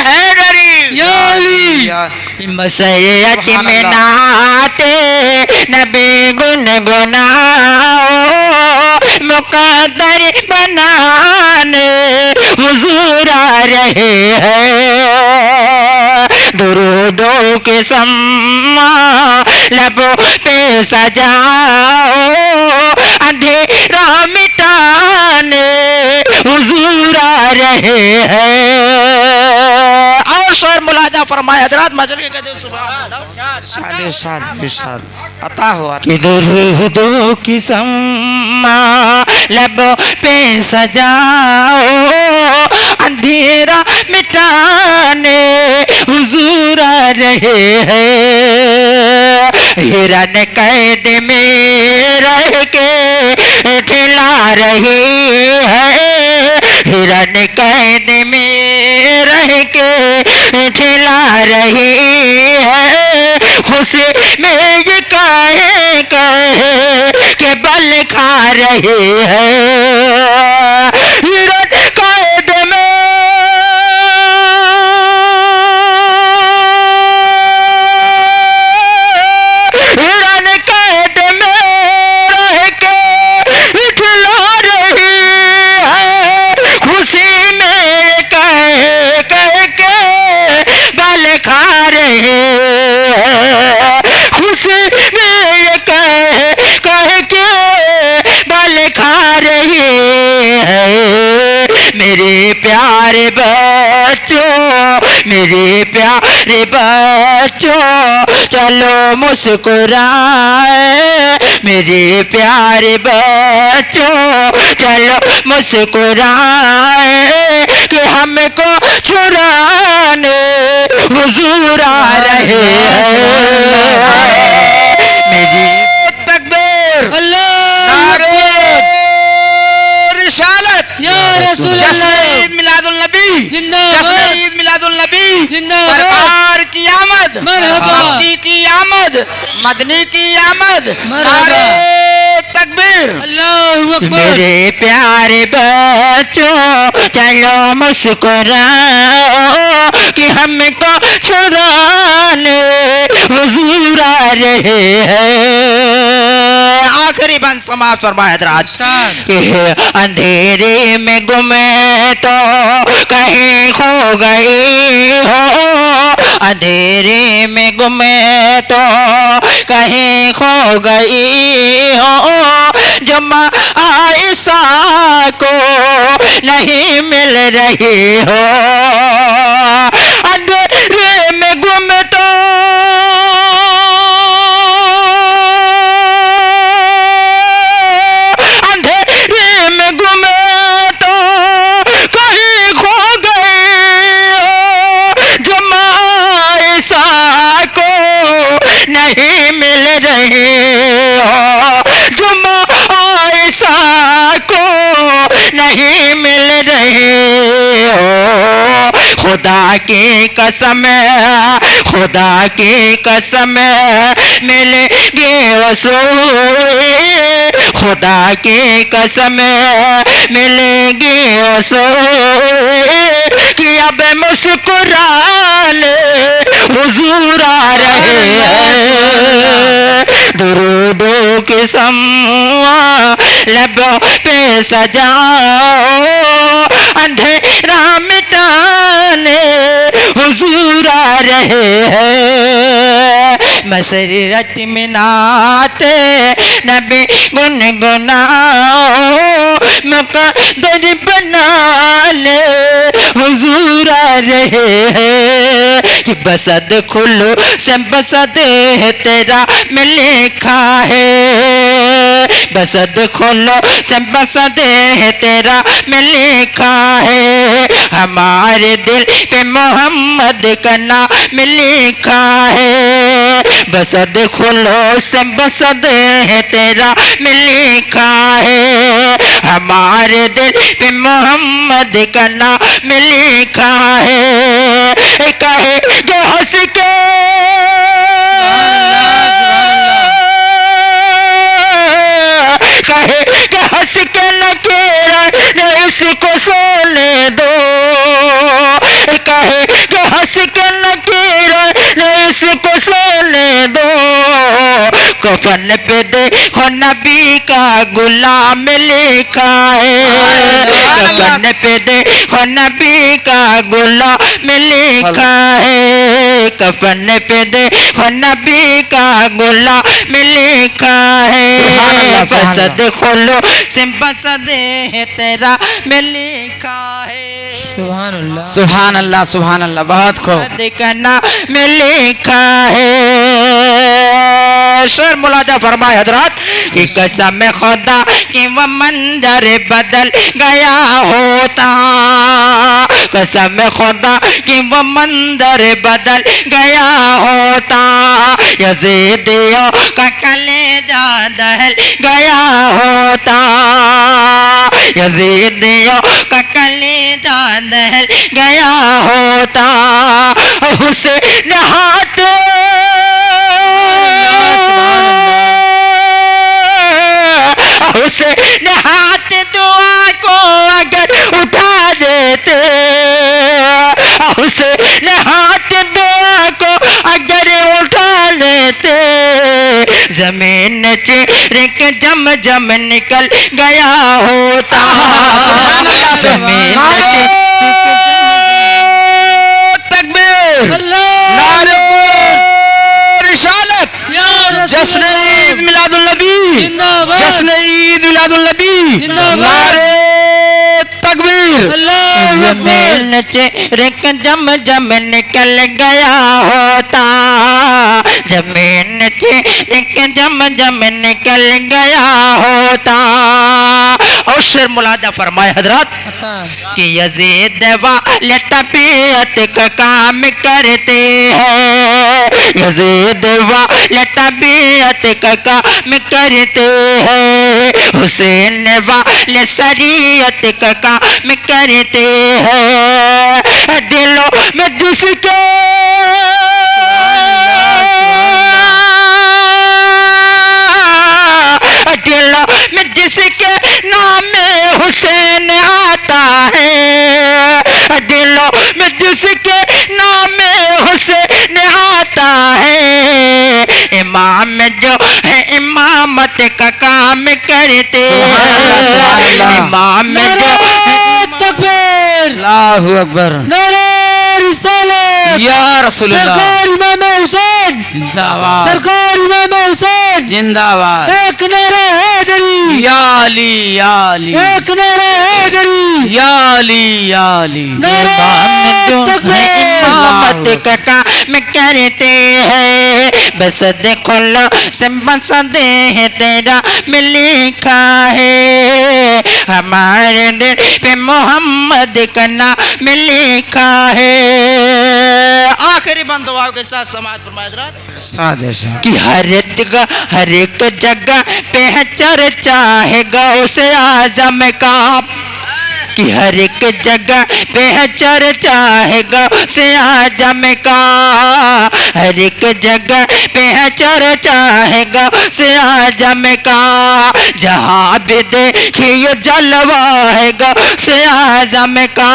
हैदरी या अली मसरत में नाते नबी गुनगुनाओ मुकद्दर बनाने हुजूर आ रहे हैं। दुरूदों के सम्मा लबों पे सजाओ अंधेरा मिटाने हुजूर आ रहे हैं। और शोर मुलाजा फरमाए हजरात मजल के कहते सुभान अता हुआ कि दुरूदों की सम्मा लबों पे सजाओ अंधेरा मिटाने हुजूर आ रहे हैं। हिरन कैद में रह के ठिला रही है हिरन कैद में रह के ठिला रही है खुशी में ये कहे के बल खा रहे हैं। हिरन कैद में हिरन कैद में रह के ठिला रही है खुशी में कह के बल खा रहे हैं खुशी में कह के बल खा रही है। मेरे प्यारे बच्चों मेरे प्यारे बच्चों चलो मुस्कुराए मेरे प्यारे बच्चों चलो मुस्कुराए कि हमको छुड़ाने हुजूर आ रहे हैं। मेरी तकबीर नारे रिसालत या रसूल जश्न अल्लाह ईद मिलादुल नबी जिंदाबाद जश्न ईद मिलादुल नबी जिंदाबाद सरकार की आमद मरहबा मक्की की आमद मदनी की आमद मरहबा नारे तकबीर अल्लाहु अकबर। मेरे प्यारे बच्चों चलो मुस्कुराओ कि हमको छुड़ाने हुजूर आ रहे हैं। आखिरी बंद समाप्त फरमाए हजरात अंधेरे में गुमे तो कहीं खो गई हो अंधेरे में गुमे तो कहीं खो गई हो जुम्मा आयशा को नहीं मिल रही हो अंधेरे में गुम तो अंधेरे में गुम तो कहीं खो गए हो जुम्मा आयशा को नहीं मिल रही हो जुम्मा आयशा को नहीं मिल रहे हो। खुदा की कसम मिलेंगे वसूल खुदा की कसम मिलेंगे वसूल कि अब मुस्कुराने हुजूर आ रहे हैं। दुरूदों की सम्मा लबों पे सजाओ अंधेरा मिटाने हुजूर आ रहे हैं। मसरत में नाते नबी गुनगुनाओ मुकद्दर बनाने हुजूर आ रहे हैं। कि बसद खुलो से बसद तेरा में लिखा है बसद खोलो से बसद है तेरा में लिखा है, हमारे दिल पे मोहम्मद का नाम लिखा है। बसद खोलो से बसद है तेरा में लिखा है, हमारे दिल पे मोहम्मद का नाम लिखा है। कहे जो हंस के कहे कि हंस के नकेरा ने इसको सोने दो, कहे कि हंस के नकेरा ने इसको सोने दो। कफन पे देखो नबी का गुलाम लिखा है, कफन पे देखो नबी का गुलाम लिखा है, कफन पे देखो नबी का गुलाम लिखा है। बसद खोलो से बसद है तेरा में लिखा है। सुभान अल्लाह सुभान अल्लाह सुभान अल्लाह। बहुत खूब। देखना में लिखा है। शेर मुलाजा फरमाए हजरत कि कसम खुदा कि वह मंजर बदल गया होता, कसम खुदा कि वह मंजर बदल गया होता, यजीदियों का कलेजा दहल गया होता, यजीदियों का कलेजा दहल गया होता। हुसैन हाथ हुसैन हाथ दुआ को अगर उठा देते, हुसैन हाथ दुआ को अगर उठा लेते, जमीन चेहरे के जम जम निकल गया होता, जमीन तकबीर नारे रिसालत जश्न ईद मिलादुल नबी जश्न ईद मिलादुल नबी नारे तकबीर। जमीन चेहरे के जम जम निकल गया होता, जमीन चेहरे के जम जम निकल गया होता। और शेर मुलाजा फरमाए हजरत कि यजीद वाले तबीयत का काम करते हैं, यजीद वाले तबीयत का काम करते हैं, हुसैन वाले शरीयत का काम करते हैं। दिलों में जिसके दिलों में जिसके नाम हुसैन आता है, दिलों में जिसके नाम हुसैन आता है, इमाम जो है इमामत का काम करते हैं, इमाम जो तकबीर अल्लाहु अकबर नारे रिसालत या रसूलुल्लाह सरकार इमाम हुसैन जिंदाबाद सरकार इमाम हुसैन जिंदाबाद एक नारे हैदरी या अली या अली एक नारे हैदरी या अली या अली। नारे तकबीर इमामत का काम करते हैं, बसद खोलो से बसद है तेरा में लिखा है, हमारे दिल पे मोहम्मद का नाम लिखा है। आखिरी बंद दुआओं के साथ समाज फरमाए कि हर एक जगह पे है चर्चा है गौसे आजम का, कि हर एक जगह पे है चर्चा है गौसे आजम का, हर एक जगह पे है चर्चा है गौसे आजम का, जहाँ भी देखिए जलवा है गौसे आजम का,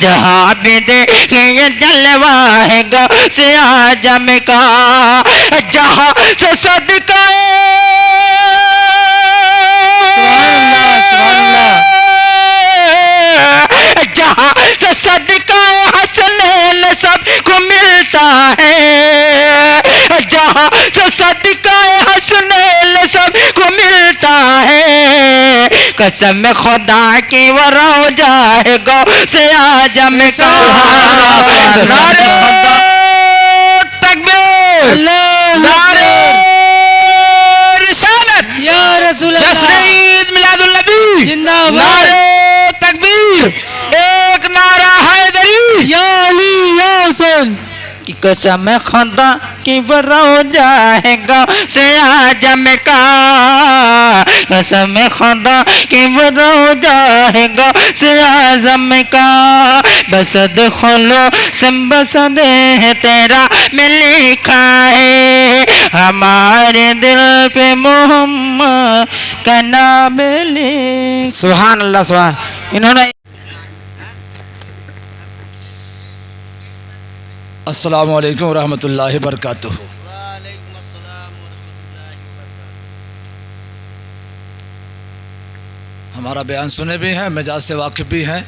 जहाँ भी देखिए जलवा है गौसे आजम का, जहाँ से सदका जहाँ से सदका हसनैन सबको मिलता है, जहाँ से सदका हसनैन सबको मिलता है, कसम खुदा की वो रोजा है गौसे आजम का। नारे तकबीर नारे रिसालत जिंदाबाद। नारे तकबीर, एक नारा हैदरी, या अली या हुसैन। कि कसम खुदा की बरो जाएगा से आजम का, कसम खुदा की बरो जाएगा से आजम का, बसद खोलो संबसद है तेरा में लिखा है, हमारे दिल पे मोहम्मद का नाम लिखा। सुभान अल्लाह सुभान। इन्होंने अस्सलामु अलैकुम रहमतुल्लाहि बरकातुहू। हमारा बयान सुने भी हैं, मिजाज से वाकिफ़ भी हैं,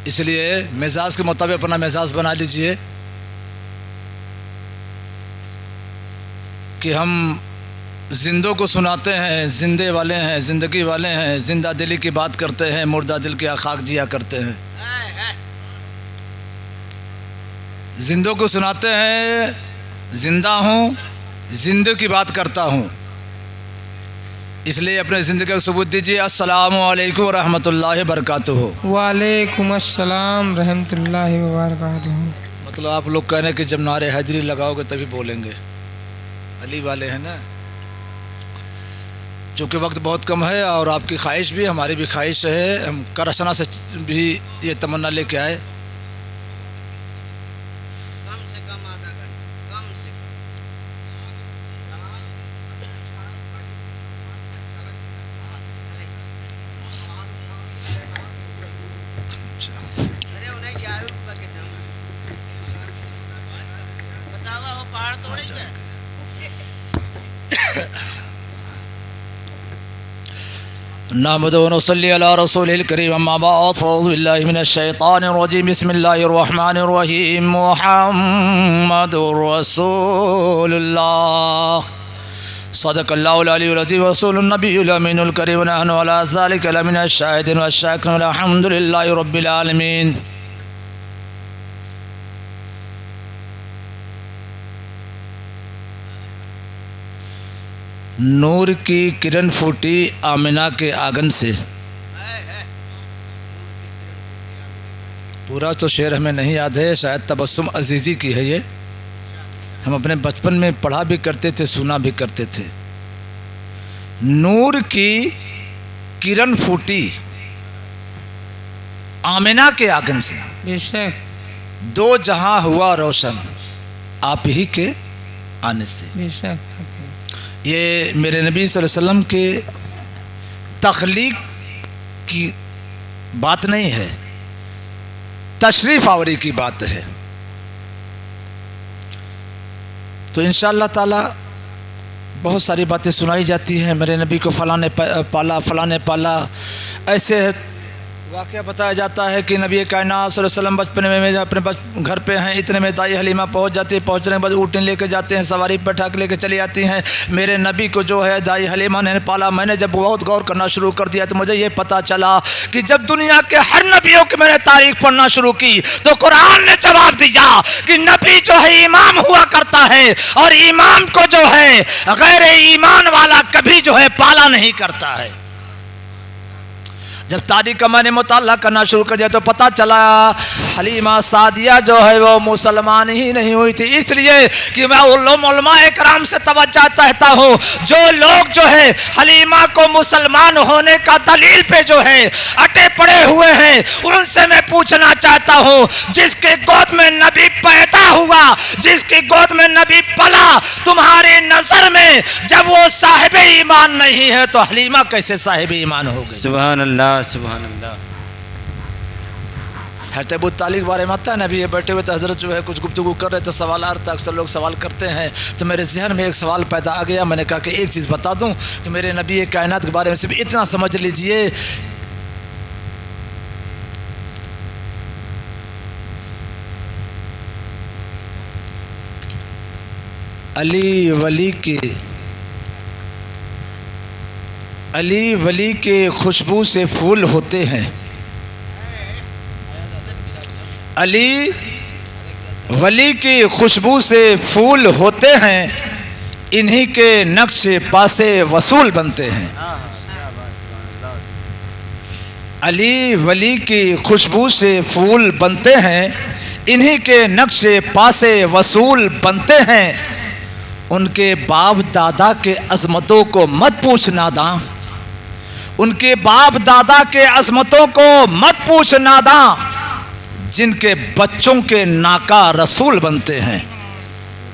इसलिए मिजाज के मुताबिक अपना मिजाज बना लीजिए कि हम जिंदों को सुनाते हैं, जिंदे वाले हैं, ज़िंदगी वाले हैं, जिंदा दिली की बात करते हैं, मुर्दा दिल के खाक जिया करते हैं। जिंदों को सुनाते हैं, जिंदा हूँ, जिंदगी की बात करता हूँ, इसलिए अपने ज़िंदगी का सबूत दीजिए। अस्सलामु अलैकुम रहमतुल्लाहि बरकातुहू। वालेकुम अस्सलाम रहमतुल्लाहि व बरकातुहू। मतलब आप लोग कह रहे हैं कि जब नारे हैदरी लगाओगे तभी बोलेंगे, अली वाले हैं ना। चूँकि वक्त बहुत कम है और आपकी ख्वाहिश भी, हमारी भी ख्वाहिश है, हम करसना से भी ये तमन्ना लेके आए। नहमदुहु व नसल्ली अला रसूलिल करीम, अम्मा बाद, फ़अऊज़ु बिल्लाहि मिनश शैतानिर रजीम, बिस्मिल्लाहिर रहमानिर रहीम, मुहम्मदुर रसूलुल्लाह, सदक़ल्लाहुल अलीयुल अज़ीम, रसूलुन नबियुल अमीनुल करीम, व नहनु अला ज़ालिका लमिनश शाहिदीन व शाकिरीन, अल्हम्दुलिल्लाहि रब्बिल आलमीन। नूर की किरण फूटी आमिना के आंगन से। पूरा तो शेर हमें नहीं याद है, शायद तबस्सुम अजीज़ी की है ये, हम अपने बचपन में पढ़ा भी करते थे, सुना भी करते थे। नूर की किरण फूटी आमिना के आंगन से, बेशक दो जहां हुआ रोशन आप ही के आने से। बेशक ये मेरे नबी सल्लल्लाहु अलैहि वसल्लम के तख्लीक की बात नहीं है, तशरीफ़ आवरी की बात है। तो इंशाअल्लाह ताला बहुत सारी बातें सुनाई जाती हैं, मेरे नबी को फ़लाँ ने पाला, फ़लाँ ने पाला, ऐसे वाक़या बताया जाता है कि नबी कायनात सल्लल्लाहु अलैहि वसल्लम बचपन में अपने घर पे हैं, इतने में दाई हलीमा पहुंच जाती है, पहुंचने के बाद ऊँटनी लेके जाते हैं, सवारी पर ठाक लेके चली जाती हैं। मेरे नबी को जो है दाई हलीमा ने पाला। मैंने जब बहुत गौर करना शुरू कर दिया तो मुझे ये पता चला कि जब दुनिया के हर नबियों की मैंने तारीख पढ़ना शुरू की तो कुरान ने जवाब दिया कि नबी जो है इमाम हुआ करता है, और इमाम को जो है गैर ईमान वाला कभी जो है पाला नहीं करता है। जब तारीख का मैंने मुताला करना शुरू कर दिया तो पता चला हलीमा सादिया जो है वो मुसलमान ही नहीं हुई थी। इसलिए कि मैं उलमाए कराम से तवज्जो चाहता हूँ, जो लोग जो है हलीमा को मुसलमान होने का दलील पे जो है अटे पड़े हुए हैं, उनसे मैं पूछना चाहता हूँ, जिसके गोद में नबी पैदा हुआ, जिसकी गोद में नबी पला, तुम्हारी नजर में जब वो साहिब ईमान नहीं है तो हलीमा कैसे साहिब ईमान हो गई? सुभान अल्लाह सुभान अल्लाह। हज़रत अबू तालिब बारे में आता है, नबी ये बैठे हुए तो हज़रत जो है कुछ गुफ्तगू कर रहे थे, सवाल आ रहा था। अक्सर लोग सवाल करते हैं तो मेरे जहन में एक सवाल पैदा आ गया। मैंने कहा कि एक चीज़ बता दूं कि मेरे नबी ये कायनात के बारे में सिर्फ इतना समझ लीजिए, अली वली के खुशबू से फूल होते हैं, अली वली की खुशबू से फूल होते हैं, इन्हीं के नक्शे पासे वसूल बनते हैं। अली वली की खुशबू से फूल बनते हैं, इन्हीं के नक्शे पासे वसूल बनते हैं। उनके बाप दादा के अजमतों को मत पूछ नादां, उनके बाप दादा के अजमतों को मत पूछ नादां, जिनके बच्चों के नाका रसूल बनते हैं,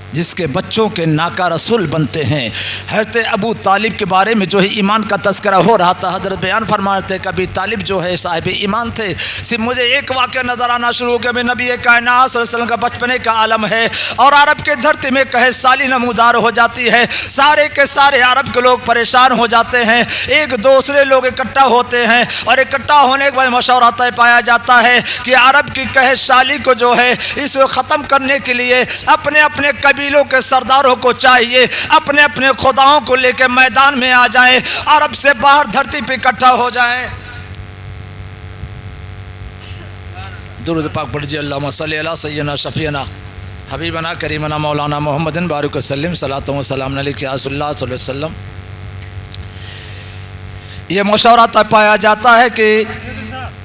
जिसके बच्चों के नाका रसूल बनते हैं। हज़रत अबू तालिब के बारे में जो है ईमान का तज़किरा हो रहा था, हज़रत बयान फरमाते थे कभी तालिब जो है साहिब ईमान थे। सिर्फ मुझे एक वाक़या नज़र आना शुरू हो गया, मैं नबी कायनात सल्लल्लाहु अलैहि वसल्लम का बचपने का आलम है और अरब के धरती में कहे साली नमूदार हो जाती है। सारे के सारे अरब के लोग परेशान हो जाते हैं, एक दूसरे लोग इकट्ठा होते हैं और इकट्ठा होने के बाद मशवरा तय पाया जाता है कि अरब की कहे साली को जो है इसको ख़त्म करने के लिए अपने अपने कबीलों के सरदारों को चाहिए अपने अपने खुदाओं को लेकर मैदान में आ जाए, अरब से बाहर धरती पे इकट्ठा हो जाए। दुरूद पाक पढ़िए, अल्लाहुम्मा सल्ली अला सय्यिदना शफीना हबीबना करीमना मौलाना मोहम्मदिन बारिक वसल्लम सलातो व सलाम अलैहि या रसूलल्लाह सल्लल्लाहु अलैहि वसल्लम। ये मशवरा तय पाया जाता है कि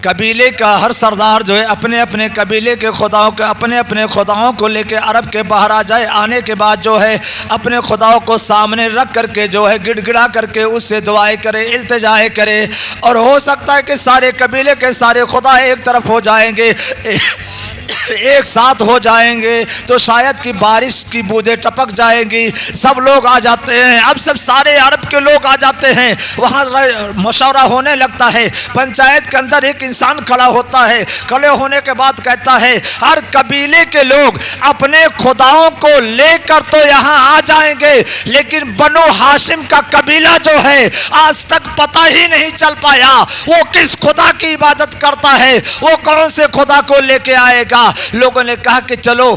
कबीले का हर सरदार जो है अपने अपने कबीले के खुदाओं के अपने अपने खुदाओं को लेके अरब के बाहर आ जाए। आने के बाद जो है अपने खुदाओं को सामने रख करके जो है गिड़गिड़ा करके उससे दुआएं करे, इल्तिजाएं करे और हो सकता है कि सारे कबीले के सारे खुदा एक तरफ हो जाएंगे, एक साथ हो जाएंगे तो शायद कि बारिश की बूंदें टपक जाएंगी, सब लोग आ जाते हैं। अब सब सारे अरब के लोग आ जाते हैं, वहाँ मशवरा होने लगता है। पंचायत के अंदर एक इंसान खड़ा होता है, खड़े होने के बाद कहता है हर कबीले के लोग अपने खुदाओं को लेकर तो यहाँ आ जाएंगे, लेकिन बनो हाशिम का कबीला जो है आज तक पता ही नहीं चल पाया वो किस खुदा की इबादत करता है, वो कौन से खुदा को लेके आएगा। लोगों ने कहा कि चलो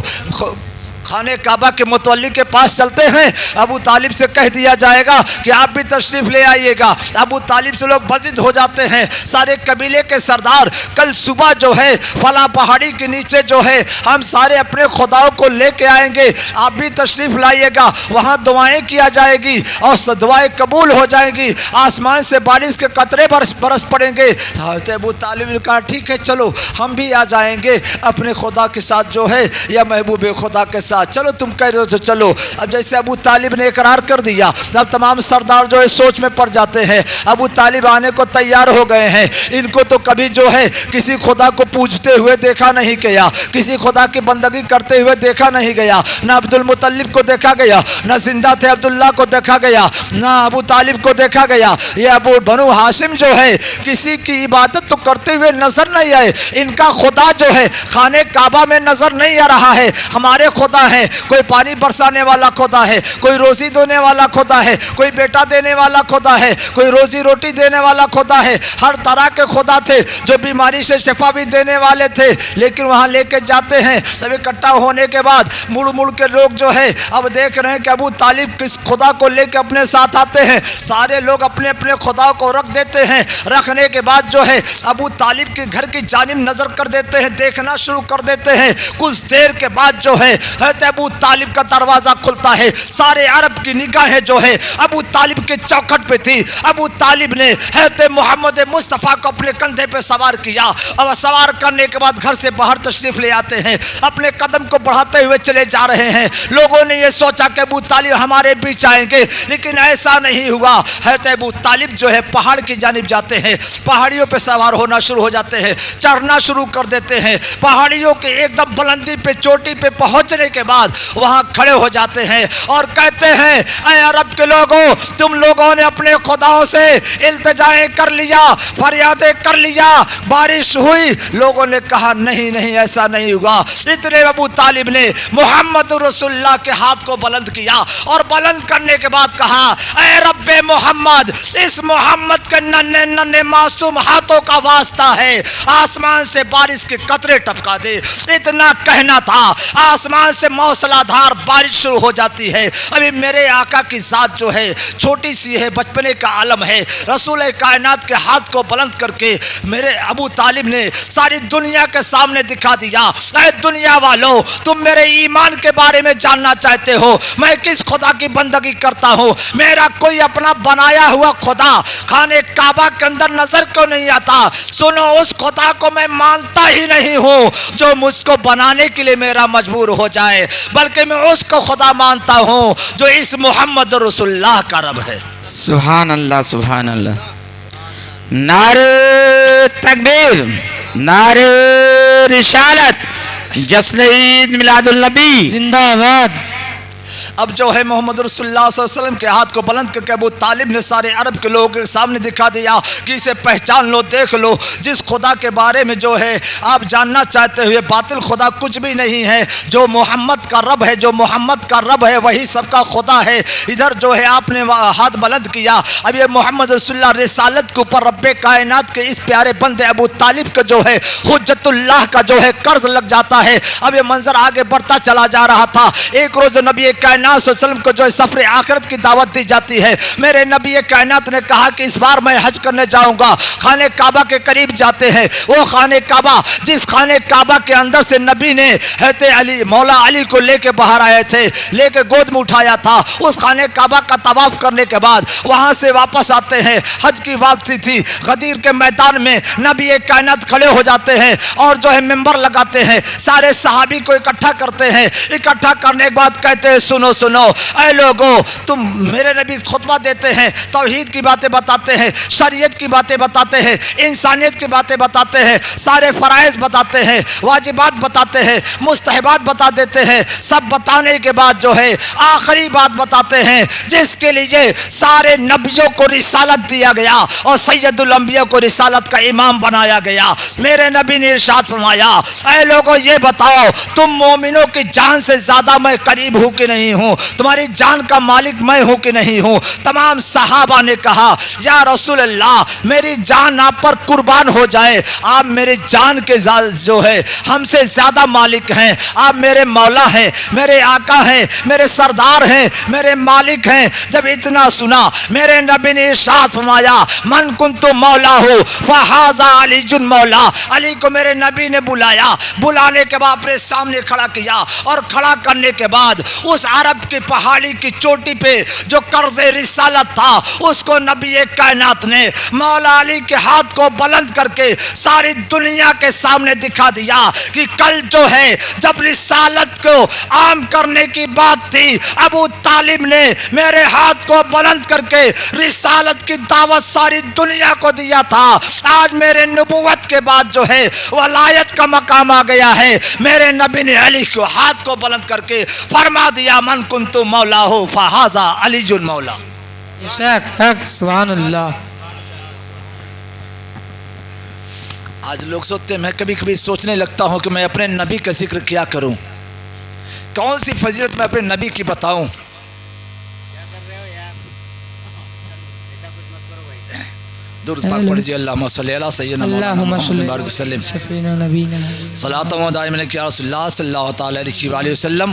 खाने काबा के मुतवल्ली के पास चलते हैं, अबू तालिब से कह दिया जाएगा कि आप भी तशरीफ़ ले आइएगा। अबू तालिब से लोग बजिद हो जाते हैं, सारे कबीले के सरदार कल सुबह जो है फला पहाड़ी के नीचे जो है हम सारे अपने खुदाओं को लेके आएंगे, आप भी तशरीफ़ लाइएगा, वहाँ दुआएं किया जाएगी और दुआएं कबूल हो जाएंगी, आसमान से बारिश के कतरे बरस पड़ेंगे। हज़रत अबू तालिब ने कहा ठीक है चलो हम भी आ जाएंगे अपने खुदा के साथ जो है या महबूब खुदा के साथ, चलो तुम कह रहे हो तो चलो। अब जैसे अबू तालिब ने इकरार कर दिया, तब तमाम सरदार जो है सोच में पड़ जाते हैं। अबू तालिब आने को तैयार हो गए हैं, इनको तो कभी जो है किसी खुदा को पूजते हुए देखा नहीं गया, किसी खुदा की बंदगी करते हुए देखा नहीं गया, ना अब्दुल मुतल्लिब को देखा गया, ना जिंदा थे अब्दुल्ला को देखा गया, ना अबू तालिब को देखा गया। ये अबू बनु हाशिम जो है किसी की इबादत तो करते हुए नजर नहीं आए, इनका खुदा जो है खाने काबा में नजर नहीं आ रहा है। हमारे खुदा है, कोई पानी बरसाने वाला खुदा है, कोई रोजी देने वाला खुदा है, कोई बेटा देने वाला खुदा है, कोई रोजी रोटी देने वाला खुदा है, हर तरह के खुदा थे जो बीमारी से शिफा भी देने वाले थे। लेकिन वहाँ लेके जाते हैं, तब इकट्ठा होने के बाद मुड़ मुड़ के लोग जो है अब देख रहे हैं कि अबू तालिब किस खुदा को लेके अपने साथ आते हैं। सारे लोग अपने अपने खुदा को रख देते हैं, रखने के बाद जो है अबू तालिब के घर की जानिब नजर कर देते हैं, देखना शुरू कर देते हैं। कुछ देर के बाद जो है अबू तालिब का दरवाजा खुलता है, सारे अरब की निगाहें जो है अबू तालिब के चौखट पे थी। अबू तालिब ने हज़रत मोहम्मद मुस्तफ़ा को अपने कंधे पे सवार किया और सवार करने के बाद घर से बाहर तशरीफ ले आते हैं, अपने कदम को बढ़ाते हुए चले जा रहे हैं। लोगों ने यह सोचा कि अबू तालिब हमारे बीच आएंगे, लेकिन ऐसा नहीं हुआ। हज़रत अबू तालिब जो है पहाड़ की जानिब जाते हैं, पहाड़ियों पे सवार होना शुरू हो जाते हैं, चढ़ना शुरू कर देते हैं। पहाड़ियों के एकदम बुलंदी पे चोटी पे पहुंचने के बाद वहां खड़े हो जाते हैं और कहते हैं ऐ अरब के लोगों, तुम लोगों ने अपने खुदाओं से इल्तिजाएं कर लिया, फरियादें कर लिया, बारिश हुई। लोगों ने कहा नहीं नहीं ऐसा नहीं हुआ। इतने अबू तालिब ने मोहम्मद रसूलुल्लाह के हाथ को बुलंद किया और बुलंद करने के बाद कहा ऐ रब्बे मोहम्मद, इस मोहम्मद के नन्हे नन्हे मासूम हाथों का वास्ता है, आसमान से बारिश के कतरे टपका दे। इतना कहना था, आसमान से मौसलाधार बारिश शुरू हो जाती है। अभी मेरे आका की जात जो है छोटी सी है, बचपने का आलम है, रसूल कायनात के हाथ को बुलंद करके मेरे अबू तालिब ने सारी दुनिया के सामने दिखा दिया, ऐ दुनिया वालों, तुम मेरे ईमान के बारे में जानना चाहते हो, मैं किस खुदा की बंदगी करता हूँ, मेरा कोई अपना बनाया हुआ खुदा खाने काबा के अंदर नजर क्यों नहीं आता? सुनो, उस खुदा को मैं मानता ही नहीं हूँ जो मुझको बनाने के लिए मेरा मजबूर हो जाए, बल्कि मैं उसको खुदा मानता हूँ जो इस मोहम्मद रसूलुल्लाह का रब है। सुभान अल्लाह, सुभान अल्लाह। नारे तकबीर, नारे रिसालत, जश्न ईद मिलादुल नबी जिंदाबाद। अब जो है मोहम्मद रसूलुल्लाह सल्लल्लाहु अलैहि वसल्लम के हाथ को बुलंद करके अबू तालिब ने सारे अरब के लोगों के सामने दिखा दिया कि इसे पहचान लो, देख लो, जिस खुदा के बारे में जो है आप जानना चाहते हुए बातिल खुदा कुछ भी नहीं है। जो मोहम्मद का रब है, जो मोहम्मद का रब है वही सबका खुदा है। इधर जो है आपने हाथ बुलंद किया, अब ये मोहम्मद रसूलुल्लाह रिसालत के ऊपर रब्बे कायनात के इस प्यारे बंदे अबू तालिब का जो है हुज्जतुल्लाह का जो है कर्ज लग जाता है। अब ये मंजर आगे बढ़ता चला जा रहा था। एक रोज नबी कायनात सल्लल्लाहु को जो है सफर आखिरत की दावत दी जाती है। मेरे नबी कायनात ने कहा कि इस बार मैं हज करने जाऊंगा। खाने काबा के करीब जाते हैं। वो खाने काबा, जिस खाने काबा के अंदर से नबी ने हज़रत अली, मौला अली को लेके बाहर आए थे, लेके गोद में उठाया था। उस खाने काबा का तवाफ करने के बाद वहां से वापस आते हैं। हज की वापसी थी। गदीर के मैदान में नबी कायनात खड़े हो जाते हैं और जो है मिंबर लगाते हैं, सारे सहाबी को इकट्ठा करते हैं। इकट्ठा करने के बाद कहते हैं, सुनो सुनो ऐ लोगो, तुम मेरे नबी खुतबा देते हैं, तौहीद की बातें बताते हैं, शरीयत की बातें बताते हैं, इंसानियत की बातें बताते हैं, सारे फराइज बताते हैं, वाजिबात बताते हैं, मुस्तहबात बता देते हैं। सब बताने के बाद जो है आखिरी बात बताते हैं जिसके लिए सारे नबियों को रिसालत दिया गया और सैयदुल अंबिया को रिसालत का इमाम बनाया गया। मेरे नबी ने इरशाद फरमाया, ऐ लोगो ये बताओ, तुम मोमिनों की जान से ज्यादा मैं करीब हूं कि नहीं हूं? तुम्हारी जान का मालिक मैं हूं कि नहीं हूं? तमाम सहाबा ने कहा, या रसूल अल्लाह, मेरी जान आप पर कुर्बान हो जाए, आप मेरे जान के जो है हमसे ज्यादा मालिक हैं। आप मेरे मौला हैं, मेरे आका हैं, मेरे सरदार हैं, मेरे मालिक हैं। जब इतना सुना मेरे नबी ने इरशाद फरमाया, मन कुन्तु मौला हो फहाजा अली जुन मौला। अली को मेरे नबी ने बुलाया। बुलाने के बाद अपने सामने खड़ा किया और खड़ा करने के बाद उस अरब की पहाड़ी की चोटी पे जो कर्ज़े रिसालत था उसको नबी कायनात ने मौला अली के हाथ को बुलंद करके सारी दुनिया के सामने दिखा दिया कि कल जो है जब रिसालत को आम करने की बात थी, अबू तालिब ने मेरे हाथ को बुलंद करके रिसालत की दावत सारी दुनिया को दिया था। आज मेरे नबूवत के बाद जो है वलायत का मकाम आ गया है। मेरे नबी ने अली को हाथ को बुलंद करके फरमा दिया, मन कुन्तु मौला हो फहाजा अली जुल मौला। सुभान अल्लाह। आज लोग सोचते हैं, मैं कभी कभी सोचने लगता हूं कि मैं अपने नबी का जिक्र क्या करूं, कौन सी फजीलत मैं अपने नबी की बताऊं। दुरूद पाक पढ़िए, अल्लाहुम्मा सल्ली अला सय्यिदना मौलाना मुहम्मद वसल्लम शफीना नबीना सलातु व दाइमन या रसूलुल्लाह सल्लल्लाहु तआला अलैहि वसल्लम।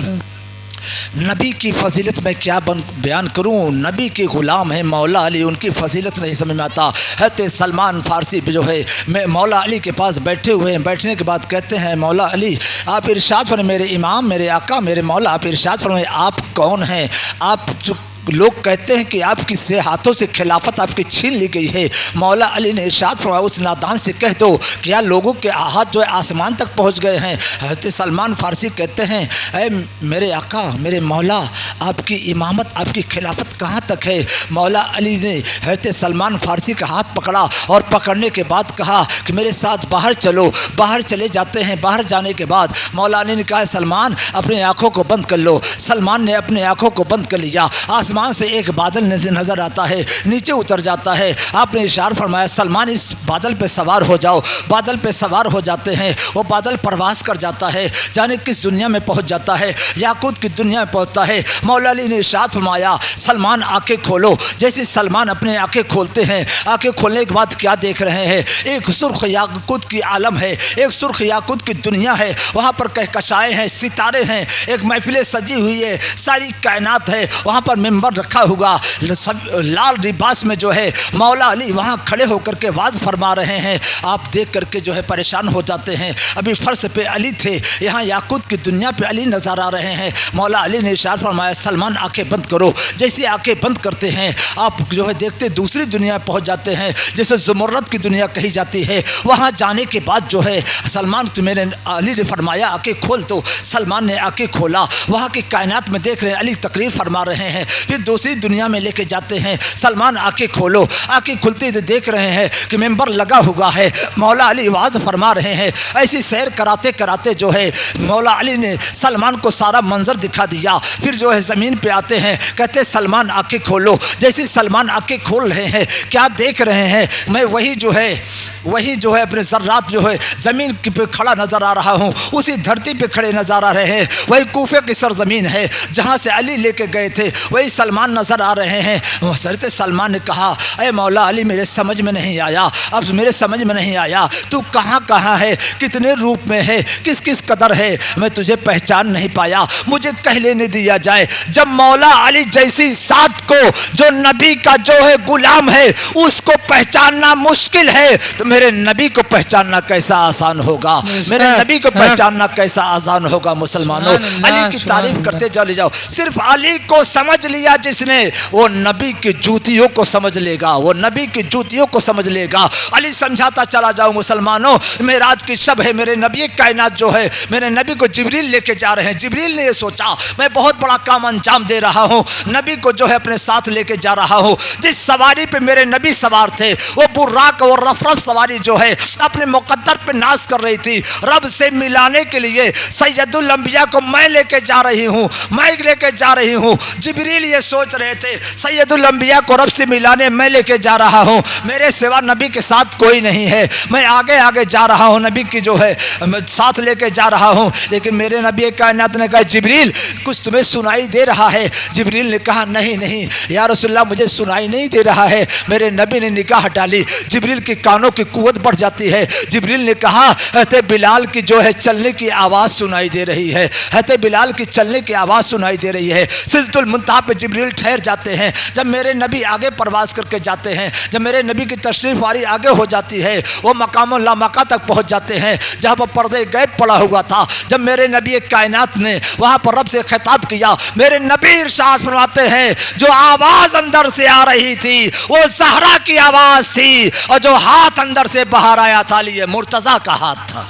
नबी की फजीलत मैं क्या बयान करूं। नबी के ग़ुलाम हैं मौला अली, उनकी फजीलत नहीं समझ में आता। हज़रत सलमान फ़ारसी जो है मैं मौला अली के पास बैठे हुए हैं। बैठने के बाद कहते हैं, मौला अली आप इरशाद फरमाएं, मेरे इमाम, मेरे आका, मेरे मौला, आप इरशाद फरमाएं, आप कौन हैं? आप जो लोग कहते हैं कि आपकी से हाथों से खिलाफत आपकी छीन ली गई है। मौला अली ने इरशाद फरमाया, उस नादान से कह दो कि यार लोगों के हाथ जो है आसमान तक पहुंच गए हैं। हज़रत सलमान फ़ारसी कहते हैं, ऐ मेरे आका, मेरे मौला, आपकी इमामत, आपकी खिलाफत कहाँ तक है? मौला अली ने हज़रत सलमान फ़ारसी का हाथ पकड़ा और पकड़ने के बाद कहा कि मेरे साथ बाहर चलो। बाहर चले जाते हैं। बाहर जाने के बाद मौला अली ने कहा, सलमान अपनी आँखों को बंद कर लो। सलमान ने अपनी आँखों को बंद कर लिया। आसमान से एक बादल नजर आता है, नीचे उतर जाता है। आपने इशारा फरमाया, सलमान इस बादल पे सवार हो जाओ। बादल पे सवार हो जाते हैं। वो बादल परवास कर जाता है, जाने किस दुनिया में पहुंच जाता है, याकूत की दुनिया में पहुंचता है। मौला अली ने इशारा फरमाया, सलमान आंखें खोलो। जैसे सलमान अपने आंखें खोलते हैं, आंखें खोलने के बाद क्या देख रहे हैं? एक सुर्ख याकूत की आलम है, एक सुर्ख याकूत की दुनिया है। वहाँ पर कहकशाएँ हैं, सितारे हैं, एक महफिल सजी हुई है, सारी कायनात है। वहाँ पर मेंबर रखा हुआ सब लाल लिबास में जो है मौला अली वहाँ खड़े होकर के वाज फरमा रहे हैं। आप देख करके जो है परेशान हो जाते हैं। अभी फर्श पे अली थे, यहाँ याकूत की दुनिया पे अली नजर आ रहे हैं। मौला अली ने इरशाद फरमाया सलमान आंखें बंद करो। जैसे आंखें बंद करते हैं आप जो है देखते दूसरी दुनिया पहुंच जाते हैं, जैसे ज़ुमर्रत की दुनिया कही जाती है। वहाँ जाने के बाद जो है सलमान मेरे अली ने फरमाया आंखें खोल, तो सलमान ने आंखें खोला। वहाँ की कायनात में देख रहे हैं, अली तकरीर फरमा रहे हैं। फिर दूसरी दुनिया में लेके जाते हैं, सलमान आंखें खोलो। आंखें खुलते देख रहे हैं कि मेंबर लगा हुआ है, मौला अली आवाज़ फरमा रहे हैं। ऐसी सैर कराते कराते जो है मौला अली ने सलमान को सारा मंजर दिखा दिया। फिर जो है ज़मीन पे आते हैं, कहते सलमान आंखें खोलो। जैसे सलमान आंखें खोल रहे हैं, क्या देख रहे हैं? मैं वही जो है अपने ज़र्रात जो है ज़मीन पे खड़ा नज़र आ रहा हूँ, उसी धरती पे खड़े नज़र आ रहे हैं। वही कूफे की सरज़मीन है जहाँ से अली लेके गए थे, वही सलमान नज़र आ रहे हैं। हज़रत सलमान ने कहा अरे मौला अली मेरे समझ में नहीं आया, अब मेरे समझ में नहीं आया तू कहाँ कहाँ है, कितने रूप में है, किस किस कदर है, मैं तुझे पहचान नहीं पाया, मुझे कह लेने दिया जाए। जब मौला अली जैसी ज़ात को जो नबी का जो है गुलाम है उसको पहचानना मुश्किल है, तो मेरे नबी को पहचानना कैसा आसान होगा, मेरे नबी को पहचानना कैसा आसान होगा। मुसलमानों अली की तारीफ करते चले जाओ। सिर्फ अली को समझ लिया जिसने, वो नबी की जूतियों को समझ लेगा, वो नबी की जूतियों को समझ लेगा। अली समझाता चला जाओ मुसलमानों, मेराज की शब है, मेरे नबी कायनात जो है मेरे नबी को जिब्रील लेके जा रहे हैं। जिब्रील ने ये सोचा मैं बहुत बड़ा काम अंजाम दे रहा हूँ, नबी को जो है अपने साथ लेके जा रहा हूँ। जिस सवारी पे मेरे नबी सवार थे वो बुर्राक और रफरफ सवारी जो है अपने मुकद्दर पे नाश कर रही थी। रब से मिलाने के लिए सैयदुल अंबिया को मैं लेके जा रही हूँ, मैं लेके जा रही हूँ। जिब्रील ये सोच रहे थे सैयदुल अंबिया को रब से मिलाने मैं लेके जा रहा हूँ, मेरे सिवा नबी के साथ कोई नहीं है, मैं आगे आगे जा रहा हूँ, नबी की जो है साथ लेके जा रहा हूँ। लेकिन मेरे नबी कायनात ने कहा जिब्रील कुछ तुम्हें सुनाई दे रहा है? जिब्रील ने कहा नहीं नहीं या रसूलल्लाह मुझे सुनाई नहीं दे रहा है। मेरे नबी ने निगाह हटा ली, जिब्रील के कानों की कुव्वत बढ़ जाती है। जिब्रील ने कहा हज़रत बिलाल की जो है चलने की आवाज़ सुनाई दे रही है, हज़रत बिलाल की चलने की आवाज़ सुनाई दे रही है। सिदरतुल मुंतहा पे जिब्रील ठहर जाते हैं। जब मेरे नबी आगे परवाज़ करके जाते हैं, जब मेरे नबी की तशरीफ़ वारी आगे हो जाती है, वो मकाम ला मका तक पहुँच जाते हैं जहाँ पर पर्दे गैब पड़ा हुआ था। जब मेरे नबी कायनात ने वहाँ पर रब से खिताब किया, मेरे नबी इरशाद फरमाते हैं जो आवाज़ अंदर से आ रही थी वो ज़हरा की आवाज़ थी, और जो हाथ अंदर से बाहर आया था ये मुर्तज़ा का हाथ था।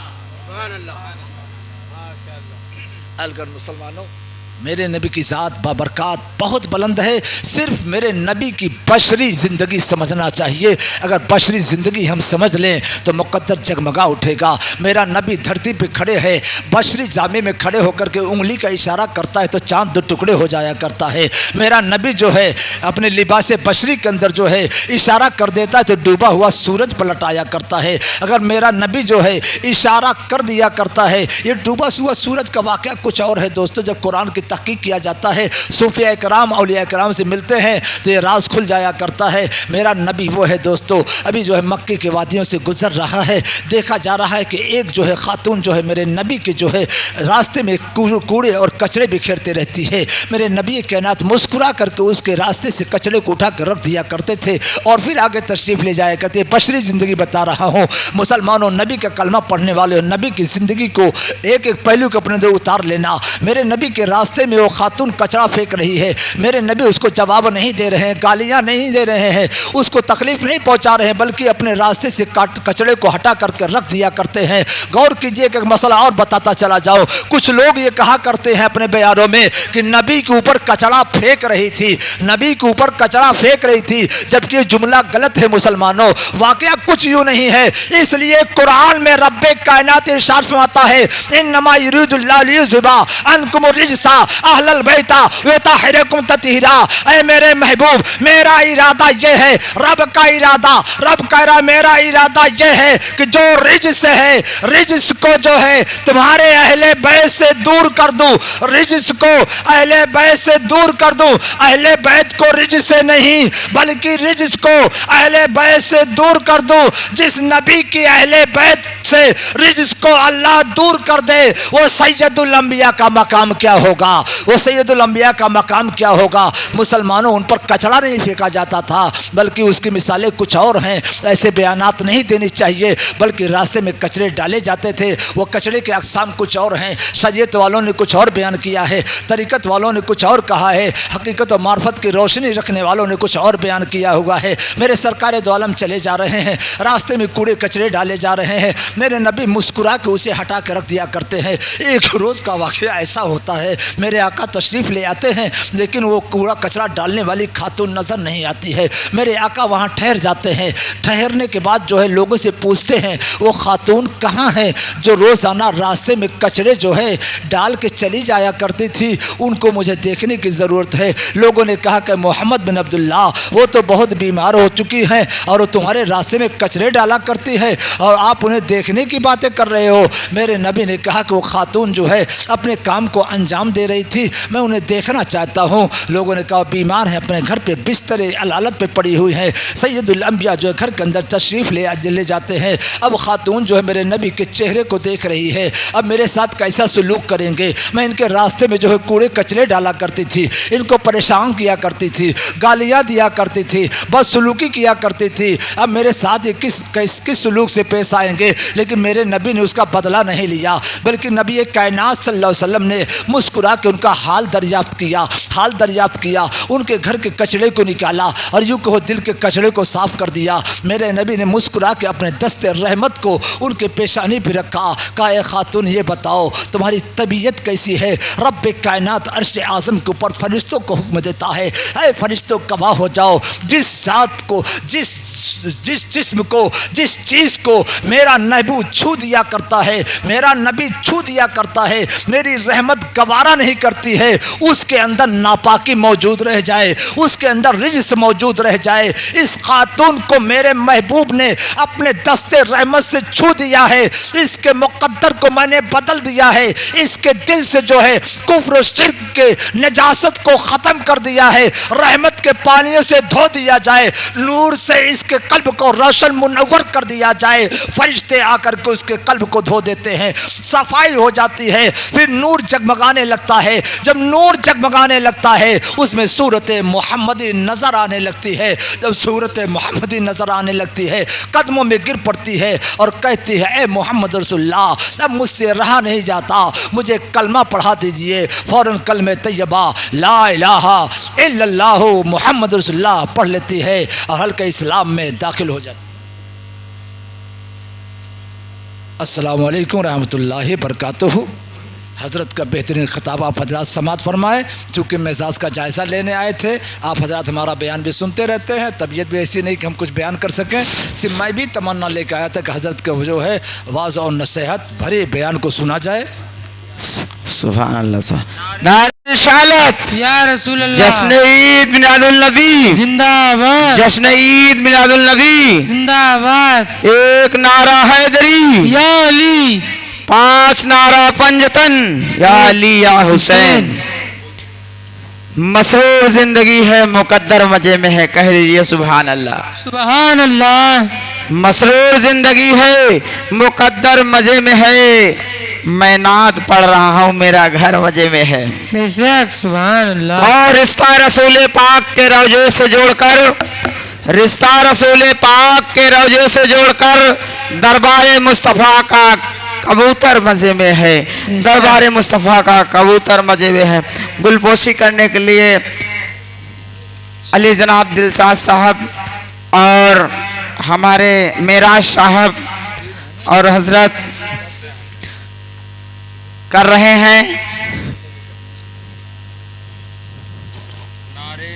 अलगर मुसलमानों मेरे नबी की ज़ात बाबरकात बहुत बुलंद है। सिर्फ मेरे नबी की बशरी ज़िंदगी समझना चाहिए। अगर बशरी ज़िंदगी हम समझ लें तो मुक़द्दर जगमगा उठेगा। मेरा नबी धरती पे खड़े है, बशरी जामे में खड़े होकर के उंगली का इशारा करता है तो चाँद दो टुकड़े हो जाया करता है। मेरा नबी जो है अपने लिबास बशरी के अंदर जो है इशारा कर देता है तो डूबा हुआ सूरज पलट आया करता है। अगर मेरा नबी जो है इशारा कर दिया करता है, ये डूबा हुआ सूरज का वाक़या कुछ और है दोस्तों। जब कुरान की तहकीक किया जाता है, सूफिया कराम औलिया कराम से मिलते हैं तो ये राज खुल जाया करता है। मेरा नबी वो है दोस्तों, अभी जो है मक्के के वादियों से गुजर रहा है, देखा जा रहा है कि एक जो है खातून जो है मेरे नबी के जो है रास्ते में कूड़े और कचरे बिखेरते रहती है। मेरे नबी कायनात मुस्कुरा करके उसके रास्ते से कचरे को उठा कर रख दिया करते थे और फिर आगे तशरीफ़ ले जाया करते। बशरी ज़िंदगी बता रहा हूँ मुसलमानों, नबी का कलमा पढ़ने वाले हो, नबी की ज़िंदगी को एक एक पहलू को अपने दे उतार लेना। मेरे नबी के रास्ते में वो खातून कचरा फेंक रही है, मेरे नबी उसको जवाब नहीं दे रहे हैं, गालियाँ नहीं दे रहे हैं, उसको तकलीफ़ नहीं पहुँचा रहे हैं, बल्कि अपने रास्ते से कचरे को हटा करके रख दिया करते हैं। गौर कीजिए कि एक मसला और बताता चला जाओ। कुछ लोग ये कहा करते हैं अपने बयानों में कि नबी के ऊपर कचरा फेंक रही थी, नबी के ऊपर कचरा फेंक रही थी, जबकि ये जुमला गलत है मुसलमानों। वाकया कुछ यूँ नहीं है। इसलिए कुरान में रब्बे कायनात इरशाद फरमाता है इन्नमा युरीदुल्लाहु लियुज़हिबा अन्कुम रिजसा अहलल बैता व यतहिरकुम तत्हीरा। ऐ मेरे महबूब, मेरा इरादा ये है, रब का इरादा, रब कह रहा मेरा इरादा ये है कि जो रिज्स है, रिज्स को जो है तुम्हारे अहले बैत से दूर कर दूं, रिज्स को अहले बैत से दूर कर दूं। अहले बैत को रिज्स से नहीं बल्कि रिज्स को अहले बैत से दूर कर दूं। जिस नबी की अहले बैत से रिज्स को अल्लाह दूर कर दे वो सैयदुल अंबिया का मकाम क्या होगा। होगा, वो सैयदुल अंबिया का मकाम क्या होगा। मुसलमानों, उन पर कचरा नहीं फेंका जाता था, बल्कि उसकी मिसालें कुछ और हैं। ऐसे बयानात नहीं देनी चाहिए, बल्कि रास्ते में कचरे डाले जाते थे, वो कचरे के अक़साम कुछ और हैं। शरीयत वालों ने कुछ और बयान किया है, तरीक़त वालों ने कुछ और कहा है, हकीकत और मार्फत की रोशनी रखने वालों ने कुछ और बयान किया हुआ है। मेरे सरकार दो आलम चले जा रहे हैं, रास्ते में कूड़े कचरे डाले जा रहे हैं, मेरे नबी मुस्कुरा के उसे हटा कर रख दिया करते हैं। एक रोज़ का वाक़या ऐसा होता है, मेरे आका तशरीफ़ ले आते हैं, लेकिन वो कूड़ा कचरा डालने वाली खातून नज़र नहीं आती है। मेरे आका वहाँ ठहर जाते हैं, ठहरने के बाद जो है लोगों से पूछते हैं वो खातून कहाँ है जो रोज़ाना रास्ते में कचरे जो है डाल के चली जाया करती थी, उनको मुझे देखने की ज़रूरत है। लोगों ने कहा कि मोहम्मद बिन अब्दुल्ला वो तो बहुत बीमार हो चुकी हैं और वो तुम्हारे रास्ते में कचरे डाला करती है और आप उन्हें देखने की बातें कर रहे हो। मेरे नबी ने कहा कि वो खातून जो है अपने काम को अंजाम दे रही थी, मैं उन्हें देखना चाहता हूँ। लोगों ने कहा बीमार है, अपने घर पे बिस्तर अलालत पे पड़ी हुई है। सैयदुल अंबिया जो है घर के अंदर तशरीफ़ ले जाते हैं। अब खातून जो है मेरे नबी के चेहरे को देख रही है, अब मेरे साथ कैसा सलूक करेंगे। मैं इनके रास्ते में जो है कूड़े कचरे डाला करती थी, इनको परेशान किया करती थी, गालियाँ दिया करती थी, बदसलूकी किया करती थी। अब मेरे साथ ये किस सलूक से पेश आएंगे। लेकिन मेरे नबी ने उसका बदला नहीं लिया, बल्कि नबी कायनात सल्लल्लाहु अलैहि वसल्लम ने मुस्कुरा के उनका हाल दरियाफ्त किया, उनके घर के कचरे को निकाला और यूँ कहो दिल के कचरे को साफ कर दिया। मेरे नबी ने मुस्कुरा के अपने दस्ते रहमत को उनके पेशानी पर रखा। कहा ए खातून ये बताओ तुम्हारी तबीयत कैसी है। रब कायनात अर्श आज़म के ऊपर फरिश्तों को हुक्म देता है, ऐ फरिश्तों गवाह हो जाओ, जिस साथ को जिस जिस्म को जिस चीज़ को मेरा नबी छू दिया करता है, मेरा नबी छू दिया करता है, मेरी रहमत गवारा नहीं करती है, उसके अंदर नापाकी मौजूद रह जाए, उसके अंदर रिज्स मौजूद रह जाए। इस खातून को मेरे महबूब ने अपने दस्ते रहमत से छू दिया है, इसके मुकद्दर को मैंने बदल दिया है, इसके दिल से जो है कुफ्र और शिर्क के नजासत को ख़त्म कर दिया है, रहमत के पानियों से धो दिया जाए, नूर से इसके कल्ब को रोशन मुनव्वर कर दिया जाए। फरिश्ते आकर के उसके कल्ब को धो देते हैं, सफाई हो जाती है, फिर नूर जगमगाने लगता है। जब नूर जगमगाने लगता है उसमें सूरत मोहम्मदी नज़र आने लगती है। जब सूरत मोहम्मदी नज़र आने लगती है कदमों में गिर पड़ती है और कहती है ए मोहम्मद रसूलुल्लाह, अब मुझसे रहा नहीं जाता, मुझे कलमा पढ़ा दीजिए। फ़ौरन कलमे तैयबा ला इलाहा इल्लल्लाहु मोहम्मद रसूलुल्लाह पढ़ लेती है और हल्के इस्लाम में दाखिल हो जाती है। अस्सलामु अलैकुम रहमतुल्लाहि बरकातुहू। हज़रत का बेहतरीन ख़ताब आप हज़रात समात फरमाए। चूँकि मिजाज का जायज़ा लेने आए थे, आप हज़रात हमारा बयान भी सुनते रहते हैं, तबीयत भी ऐसी नहीं कि हम कुछ बयान कर सकें। सिर्फ मैं भी तमन्ना लेकर आया था कि हज़रत का जो है वाज़ और नसीहत भरे बयान को सुना जाए। सुभान अल्लाह। रिसालत या रसूल अल्लाह, जश्न ईद मिलादुल नबी जिंदाबाद, जश्न ईद मिलादुल नबी। जिंदाबाद। एक नारा हैदरी, या अली, 5 नारा पंजतन, या अली या हुसैन। मसरूर जिंदगी है मुकद्दर मजे में है, कह दीजिए सुभान अल्लाह। सुभान अल्लाह। मसरूर जिंदगी है मुकद्दर मजे में है, मैं नात पढ़ रहा हूँ मेरा घर मजे में है। बेशक सुभान अल्लाह। और रिश्ता रसूल पाक के रौजे से जोड़कर, रिश्ता रसूल पाक के रौजे से जोड़कर दरबार मुस्तफ़ा का कबूतर मजे में है, दरबार मुस्तफ़ा का कबूतर मजे में है। गुलपोशी करने के लिए अली जनाब दिलसाद साहब और हमारे मेराज साहब और हजरत कर रहे हैं।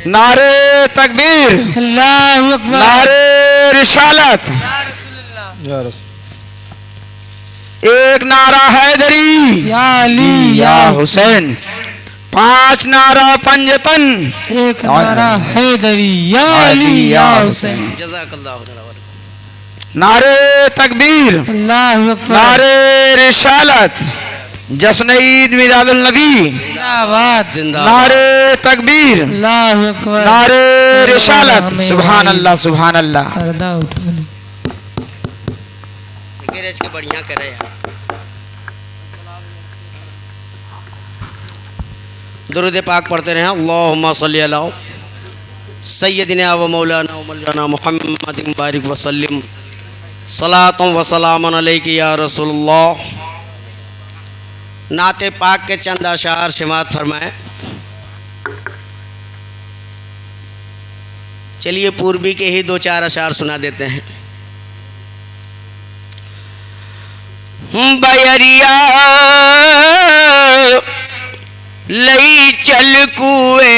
नारे तकबीर, अल्लाहु अकबर, नारे रिसालत, एक नारा हैदरी, या अली या हुसैन। 5 नारा पंजतन, एक नारा हैदरी, या अली या हुसैन। नारे तकबीर, अल्लाहु अकबर, नारे रिसालत, जश्न ईद मिलादुल नबी। जिंदाबाद, नारे तकबीर, अल्लाहु अकबर, नारे रिसालत। सुभान अल्लाह, सुभान अल्लाह। पर्दा उठा दो। के बढ़िया करे। दुरूद पाक पढ़ते रहें। अल्लाहुम्मा सल्ली अला सय्यदिना व मौलाना व मौलाना मुहम्मदिन बारिक व सल्लिम सलातुम व सलामुन अलैका या रसूलुल्लाह। नाते पाक के चंद अशार समाअत फरमाएं। चलिए पूर्वी के ही दो चार अशार सुना देते हैं। बयरिया लई चल कुए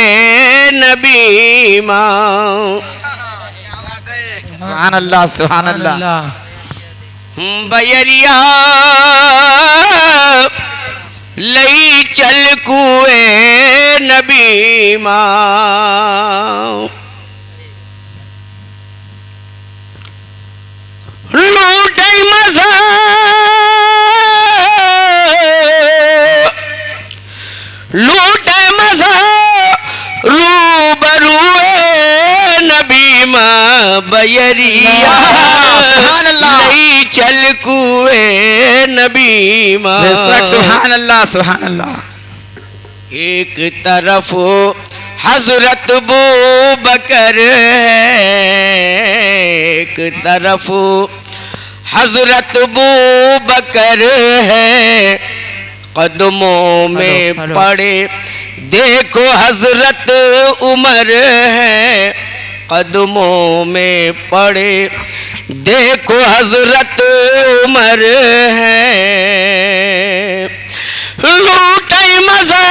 नबी माँ। सुभान अल्लाह सुभान अल्लाह। बयरिया लई चल कुए नबी माँ। लूटे मजा लूटे मजा रूबरूए नबी माँ। बयरिया लई चल कुए नबी माँ। सुभान अल्लाह सुभान अल्लाह। एक तरफ हजरत बू बकर है, एक तरफ हजरत बू बकर है, कदमों में पड़े देखो हजरत उमर है, कदमों में पड़े देखो हजरत उमर है। लूटे मजा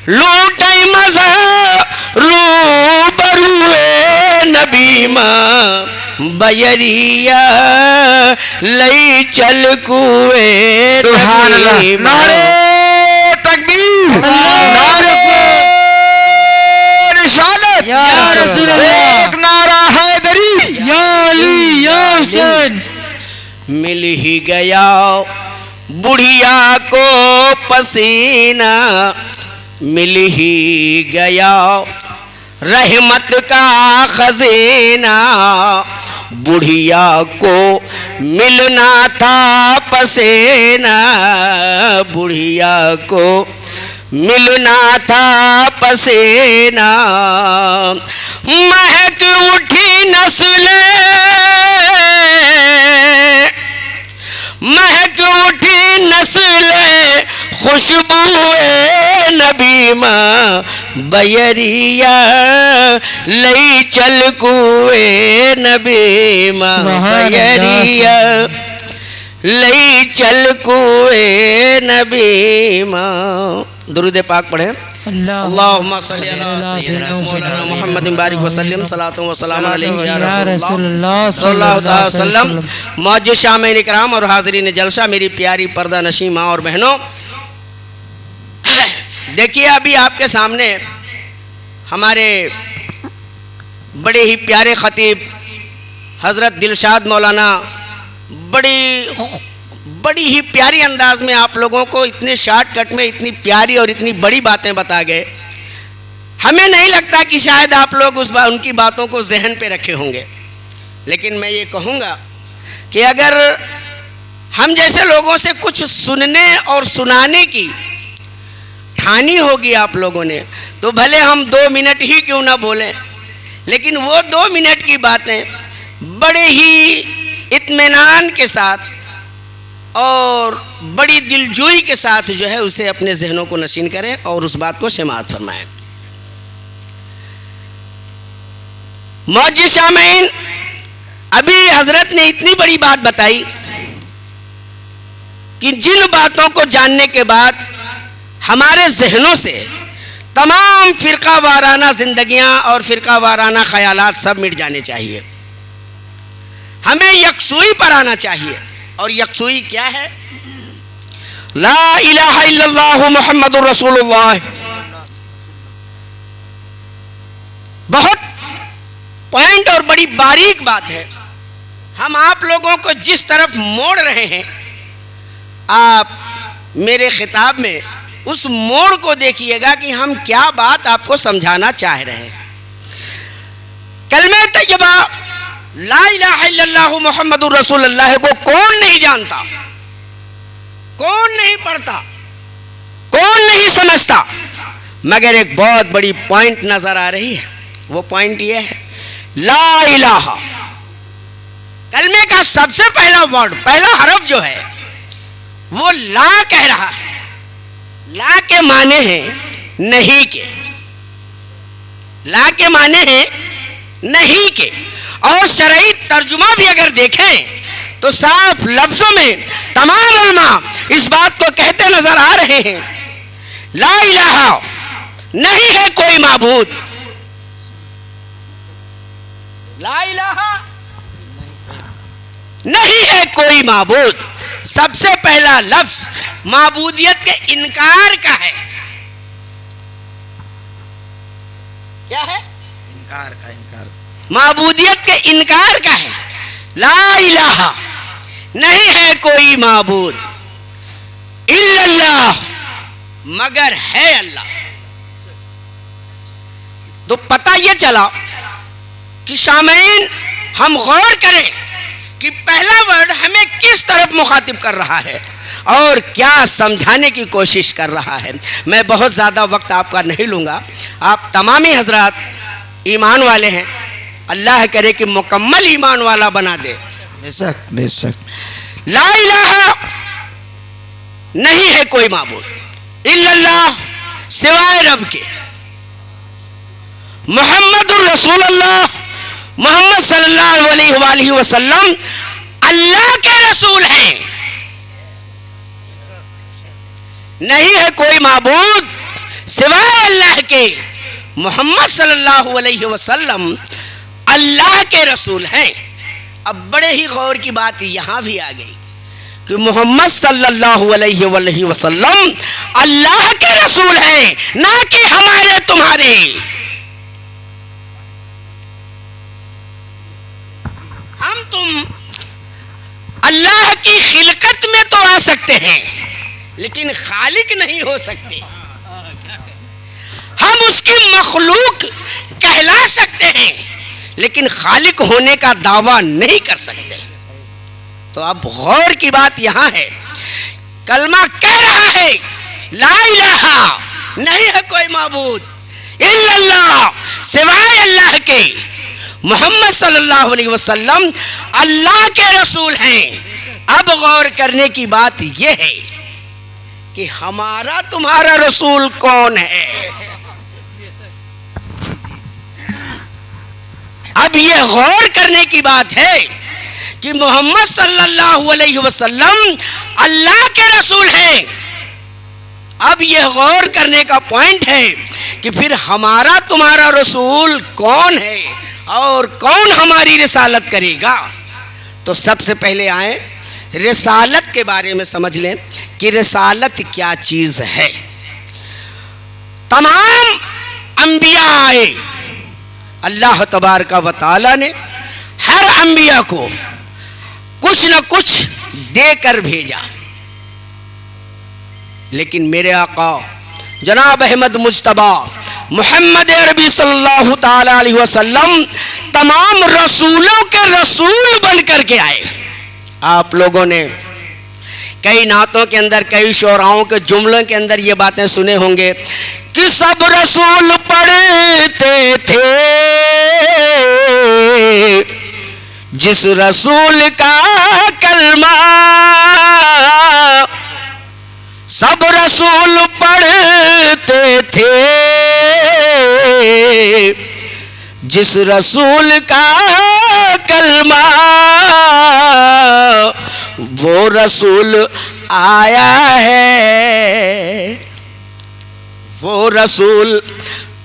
लूटे मजा रूबरूए नबी माँ। बयरिया लई चल कुए सुभान अल्लाह। नबी माँ। नारे तकबीर नारे रिसालत या रसूल अल्लाह। एक नारा हैदरी या अली या हुसैन। मिल ही गया बुढ़िया को पसीना, मिल ही गया रहमत का खजीना। बुढ़िया को मिलना था पसीना, बुढ़िया को मिलना था पसीना। महक उठी नस्लें, महक उठी नस्लें खुशबुए नबी माँ। बयरिया लई चल कुए नबी माँ। बयरिया लई चल कुए नबी माँ। दुरूद पाक पढ़े। अल्लाहुम्मा सल्ली अला सय्यिदिना मौलाना मुहम्मदिन बारिक व सल्लिम सलातु व सलाम अलैका या रसूलुल्लाह सल्लल्लाहु अलैहि वसल्लम। मौजूद शामीन इकराम और हाज़रीन जलसा, मेरी प्यारी पर्दा नशी माँ और बहनों, देखिए अभी आपके सामने हमारे बड़े ही प्यारे खतीब हज़रत दिलशाद मौलाना बड़ी ही प्यारी अंदाज में आप लोगों को इतने शॉर्टकट में इतनी प्यारी और इतनी बड़ी बातें बता गए। हमें नहीं लगता कि शायद आप लोग उनकी बातों को जहन पे रखे होंगे, लेकिन मैं ये कहूँगा कि अगर हम जैसे लोगों से कुछ सुनने और सुनाने की ठानी होगी आप लोगों ने, तो भले हम 2 मिनट ही क्यों ना बोलें, लेकिन वो 2 मिनट की बातें बड़े ही इत्मीनान के साथ और बड़ी दिलजोई के साथ जो है उसे अपने जहनों को नशीन करें और उस बात को समाअत फरमाएं। मौजूद शामीन, अभी हजरत ने इतनी बड़ी बात बताई कि जिन बातों को जानने के बाद हमारे जहनों से तमाम फिरका वाराना जिंदगियां और फिरका वाराना ख्यालात सब मिट जाने चाहिए। हमें यकसुई पर आना चाहिए। और यकसुई क्या है? ला इलाहा इल्लल्लाहु मुहम्मदुर रसूलुल्लाह। बहुत पॉइंट और बड़ी बारीक बात है। हम आप लोगों को जिस तरफ मोड़ रहे हैं, आप मेरे खिताब में उस मोड़ को देखिएगा कि हम क्या बात आपको समझाना चाह रहे हैं। कलमे तैयबा ला इलाहा इल्लल्लाहु मुहम्मदुर रसूलुल्लाह को कौन नहीं जानता? कौन नहीं पढ़ता, कौन नहीं समझता, मगर एक बहुत बड़ी पॉइंट नजर आ रही है। वो पॉइंट ये है, ला इलाहा। कलमे का सबसे पहला वर्ड, पहला हरफ जो है वो ला कह रहा है। ला के माने हैं नहीं के, ला के माने हैं नहीं के। और शरई तर्जुमा भी अगर देखें तो साफ लफ्जों में तमाम उलमा इस बात को कहते नजर आ रहे हैं, ला इलाहा, नहीं है कोई माबूद। ला इलाहा, नहीं है कोई माबूद। सबसे पहला लफ्ज माबूदियत के इनकार का है। क्या है? इनकार का, इनकार। माबूदियत के इनकार का है। ला इलाहा, नहीं है कोई माबूद इल्लल्लाह, मगर है अल्लाह। तो पता यह चला कि शामीन हम गौर करें कि पहला वर्ड हमें किस तरफ मुखातिब कर रहा है और क्या समझाने की कोशिश कर रहा है। मैं बहुत ज़्यादा वक्त आपका नहीं लूँगा। आप तमामी हजरात ईमान वाले हैं, अल्लाह करे कि मुकम्मल ईमान वाला बना दे। बेशक बेशक। ला इलाहा, नहीं है कोई माबूद इल्लल्लाह, सिवाय रब के। मुहम्मदुर रसूलुल्लाह, मोहम्मद सल्लल्लाहु अलैहि वसल्लम अल्लाह के रसूल हैं। नहीं है कोई माबूद सिवाय अल्लाह के। मोहम्मद सल्लल्लाहु अलैहि वसल्लम अल्लाह के रसूल हैं। अब बड़े ही गौर की बात यहां भी आ गई कि मोहम्मद सल्लल्लाहु अलैहि वसल्लम अल्लाह के रसूल हैं, ना कि हमारे तुम्हारे। हम तुम अल्लाह की खिलकत में तो आ सकते हैं लेकिन खालिक नहीं हो सकते। हम उसकी मखलूक कहला सकते हैं लेकिन खालिक होने का दावा नहीं कर सकते। तो अब गौर की बात यहां है, कलमा कह रहा है ला इलाहा, नहीं है कोई माबूद इल्लल्लाह, सिवाय अल्लाह के। मोहम्मद सल्लल्लाहु अलैहि वसल्लम अल्लाह के रसूल हैं। अब गौर करने की बात यह है कि हमारा तुम्हारा रसूल कौन है। अब यह गौर करने की बात है कि मोहम्मद सल्लल्लाहु अलैहि वसल्लम अल्लाह के रसूल हैं। अब यह गौर करने का पॉइंट है कि फिर हमारा तुम्हारा रसूल कौन है और कौन हमारी रिसालत करेगा। तो सबसे पहले आए रिसालत के बारे में समझ लें कि रिसालत क्या चीज है। तमाम अंबिया आए, अल्लाह तबारक व तआला ने हर अंबिया को कुछ न कुछ देकर भेजा, लेकिन मेरे आका जनाब अहमद मुज्तबा मोहम्मद अरबी सल्लल्लाहु ताला अलैहि वसल्लम तमाम रसूलों के रसूल बन करके आए। आप लोगों ने कई नातों के अंदर, कई शोराओं के जुमलों के अंदर ये बातें सुने होंगे कि सब रसूल पढ़ते थे जिस रसूल का कलमा, सब रसूल पढ़ते थे जिस रसूल का कलमा, वो रसूल आया है, वो रसूल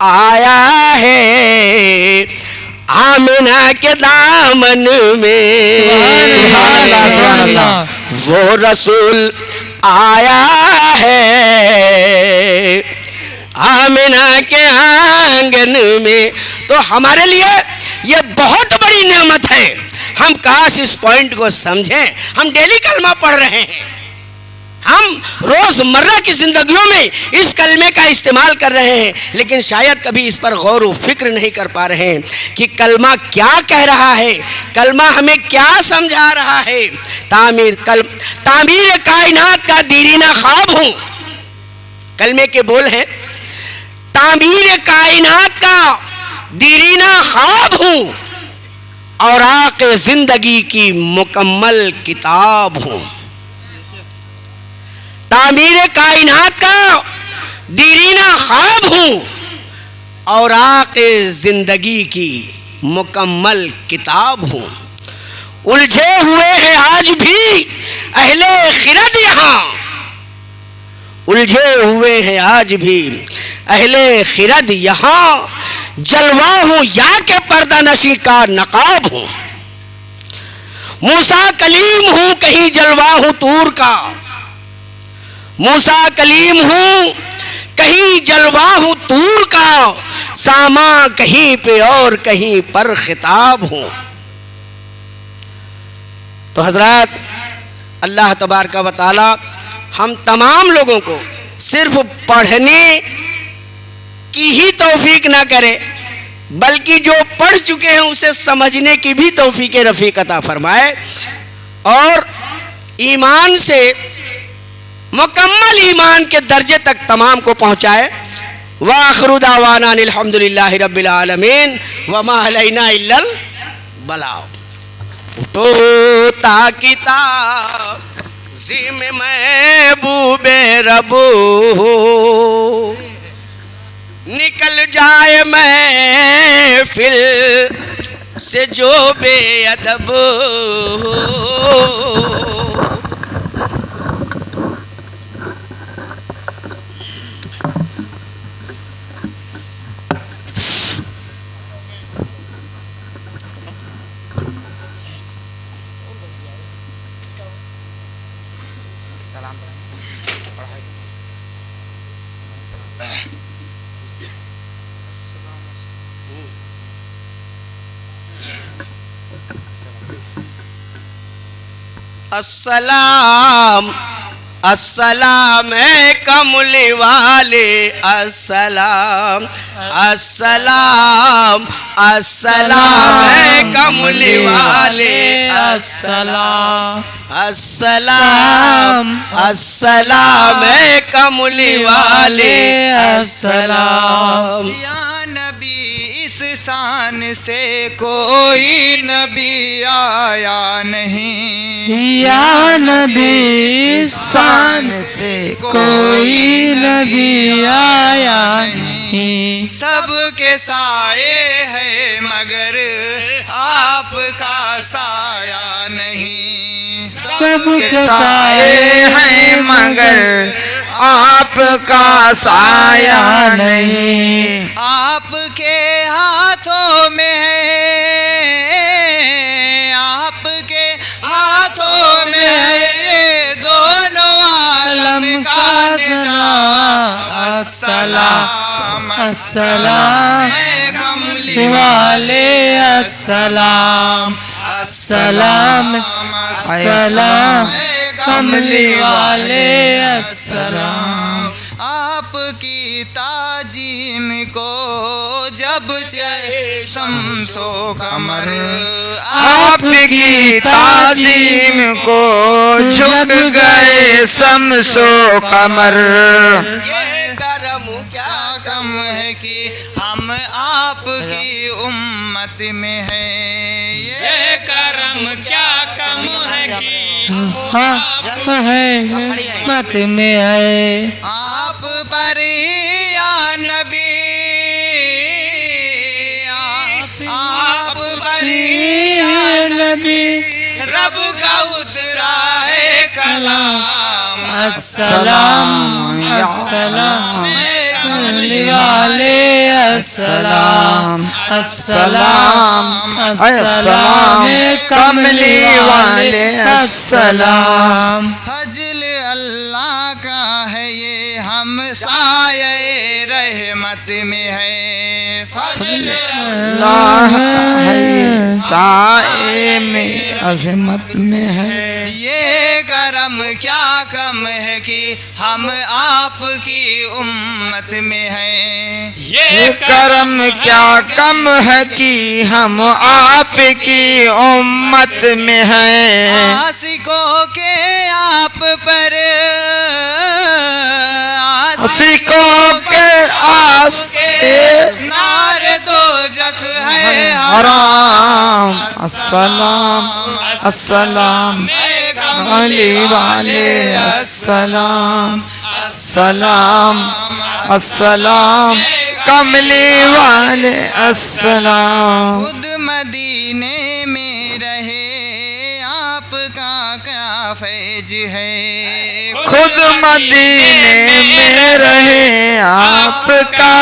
आया है आमिना के दामन में। सुभान अल्लाह, सुभान अल्लाह। वो रसूल आया है आमिना के आंगन में। तो हमारे लिए ये बहुत बड़ी नेमत है। हम काश इस पॉइंट को समझें। हम डेली कलमा पढ़ रहे हैं, हम रोजमर्रा की जिंदगियों में इस कलमे का इस्तेमाल कर रहे हैं, लेकिन शायद कभी इस पर गौर व फिक्र नहीं कर पा रहे हैं कि कलमा क्या कह रहा है, कलमा हमें क्या समझा रहा है, तामीर कायनात का दीरीना ख्वाब हूं। कलमे के बोल हैं, तामीर कायनात का दीरीना ख्वाब हूं और आके जिंदगी की मुकम्मल किताब हूं। तामीर कायनात का दीरीना ख्वाब हूं और आके जिंदगी की मुकम्मल किताब हूं। उलझे हुए हैं आज भी अहले खिरद यहाँ, उलझे हुए हैं आज भी अहले खिरद यहाँ। जलवा हूं या के पर्दा नशी का नकाब हूं। मूसा कलीम हूं कहीं जलवा हूं तूर का, मूसा कलीम हूं कहीं जलवा हूं तूर का। सामा कहीं पे और कहीं पर खिताब हूं। तो हजरत अल्लाह तबारक व तआला हम तमाम लोगों को सिर्फ पढ़ने की ही तौफीक ना करे, बल्कि जो पढ़ चुके हैं उसे समझने की भी तौफीक रफीक अता फरमाए और ईमान से मुकम्मल ईमान के दर्जे तक तमाम को पहुंचाए। व आखिरु दावाना अल्हम्दुलिल्लाहि रब्बिल आलमीन व मा अलैना इल्लल बलाग। तो ताकिता जिम महबूबे रबू निकल जाए महफिल से जो बेअदब। अस्सलाम अस्सलाम कमली वाले, अस्सलाम अस्सलाम अस्सलाम कमली वाले, अस्सलाम अस्सलाम अस्सलाम कमली वाले, अस्सलाम। या नबी इस शान से कोई नबी आया नहीं, या नबी शान से कोई नबी आया नहीं। सबके साए है मगर आपका साया नहीं, सबके साए हैं मगर आपका साया नहीं। आपके हाथों में है, आपके हाथों में है ये दोनों आलम का निजाम। अस्सलाम अस्सलाम कमली वाले, अस्सलाम अस्सलाम अस्सलाम कमली वाले, अस्सलाम। आपकी ताजीम को जब चाहे शम्सो कमर, आपकी ताजीम को झुक गए शम्सो कमर। ये करम क्या कम है कि हम आपकी उम्मत में हैं, ये करम क्या कम है कि आप है मत में है। आप पर या नबी, आप पर या नबी रब का उतरा है कलाम। अस्सलाम अस्सलाम कमली वाले, अस्सलाम अस्सलाम अस्सलाम कमली वाले, अस्सलाम। फजल अल्लाह का है ये हम साये रहमत में है, फजल अल्लाह है साए में अजमत में है। ये करम क्या कम है कि हम आपकी उम्मत में हैं, ये करम क्या कम है कि हम आपकी उम्मत में हैं। आशिकों आशिकों के आस नार दो जख है हराम। अस्सलाम अस्सलाम अली वाले अस्सलाम अस्सलाम अस्सलाम कमली वाले अस्सलाम। खुद मदीने में रहे आपका क्या फैज है। खुद मदीने में रहे आपका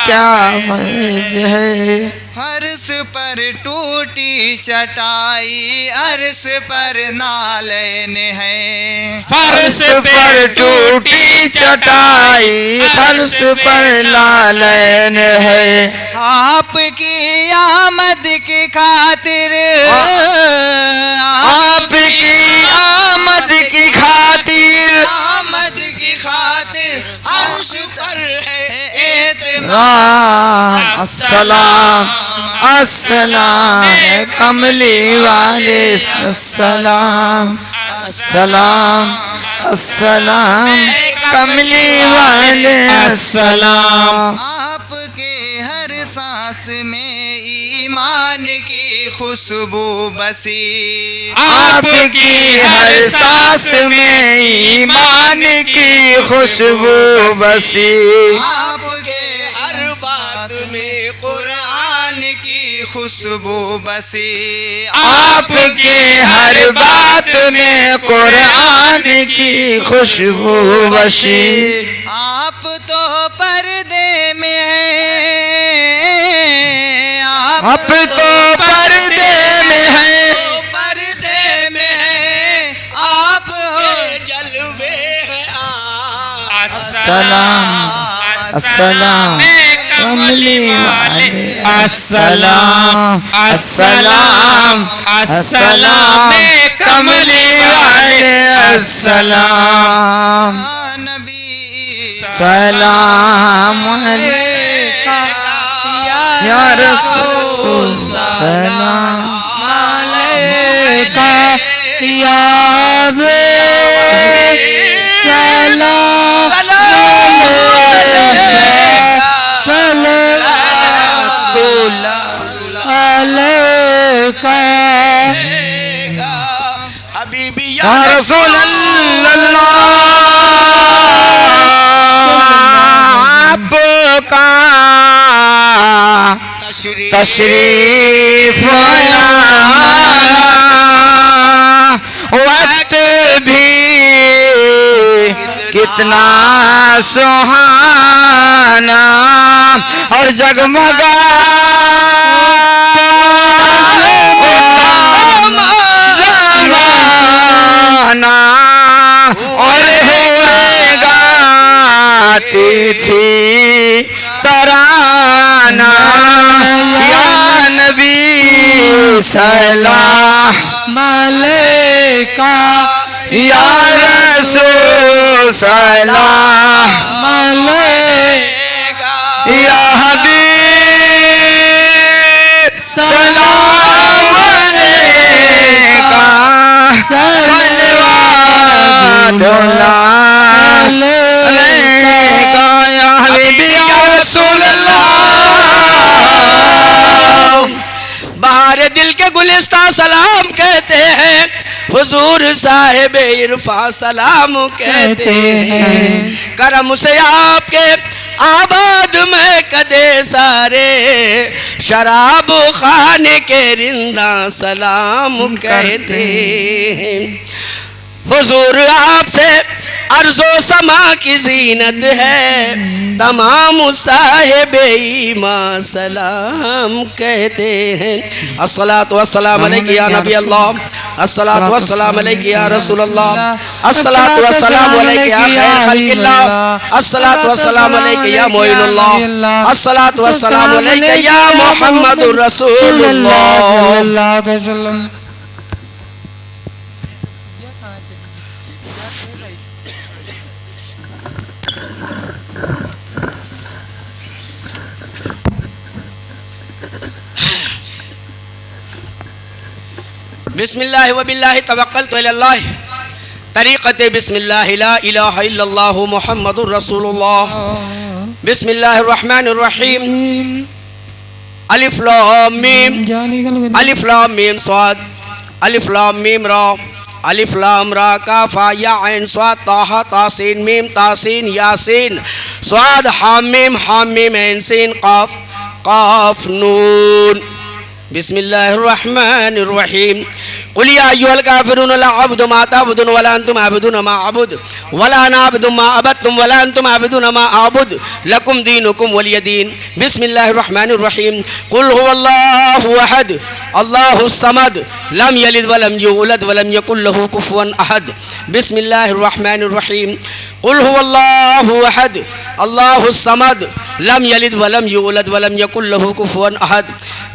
क्या फैज है। फर्श पर टूटी चटाई अर्श पर नालैन है। फर्श पर टूटी चटाई फर्श पर लालैन है। आपकी आमद की खातिर आपकी आमद की खातिर आमद की खातिर अर्श पर है अस्सलाम अस्सलाम कमली वाले अस्सलाम अस्सलाम अस्सलाम कमली वाले अस्सलाम। आपके हर सांस में ईमान की खुशबू बसी। आपकी हर सांस में ईमान की खुशबू बसी। आपके हर बात में कुरान की खुशबू बसी। आपके हर बात में कुरान की खुशबू बसी। आप तो पर्दे में हैं। आप तो पर्दे में हैं। पर्दे में हैं। आप हो जलवे हैं। अस्सलाम अस्सलाम कमली वाले अस्सलाम अस्सलाम अस्सलाम कमली वाले अस्सलाम। सलाम अलैका या रसूल सलाम अलैका या सलाम अलैका हबीबी या रसूल अल्लाह। आपका तशरीफ आया वक्त भी कितना सुहाना और जगमगा जमाना और गाती थी तराना या नबी सलाम अलैका या रसूल सलाम अलैका या हबीब सलाम अलैका सल्लल्लाहु अलैका या हबीबी या रसूल अल्लाह। बाहर दिल के गुलिस्तां सलाम कहते हैं। हुजूर साहिब इरफा सलाम कहते हैं। करम से आपके आबाद में कदे सारे शराब खाने के रिंदा सलाम कहते हैं। हुजूर आपसे अर्ज़ो समा की जीनत है। तमाम साहिब ईमान सलाम कहते हैं। अस्सलातु वस्सलाम अलैका या नबी अल्लाह। अस्सलातु वस्सलाम अलैका या रसूल अल्लाह। अस्सलातु वस्सलाम अलैका या खैर खल्क़िल्लाह। अस्सलातु वस्सलाम अलैका या मोइनुल्लाह। अस्सलातु वस्सलाम अलैका या मुहम्मदुर रसूलुल्लाह। बिस्मिल्लाह व बिल्लाहि तवक्कलतु अल्लाह। तरीक़त बिस्मिल्लाह ला इलाहा इल्लल्लाहु मुहम्मदुर रसूलुल्लाह। बिस्मिल्लाहिर रहमानिर रहीम। अलिफ लाम मीम स्वाद, अलिफ लाम मीम रा, अलिफ लाम रा काफा या ऐन स्वाद ताहा तासीन मीम तासीन यासीन स्वाद हामिम ऐन सीन काफ काफ नून। बिस्मिल्लाहिर रहमानिर रहीम। कुल या अय्युहल काफिरून ला अअबुदु मा तअबुदून वला अंतुम आबिदून मा अअबुद वला अना आबिदु मा अबदतुम वला अंतुम आबिदून मा अअबुद लकुम दीनुकुम वलिय दीन। बिस्मिल्लाहिर रहमानिर रहीम। कुल हुवल्लाहु अहद अल्लाहुस समद लम यलिद वलम यूलद वलम यकुल लहू कुफुवन अहद। बिस्मिल्लाहिर रहमानिर रहीम। कुल हुवल्लाहु अहद अल्लाहुस समद लम यलिद वलम यूलद वलम यकुल लहू कुफुवन अहद।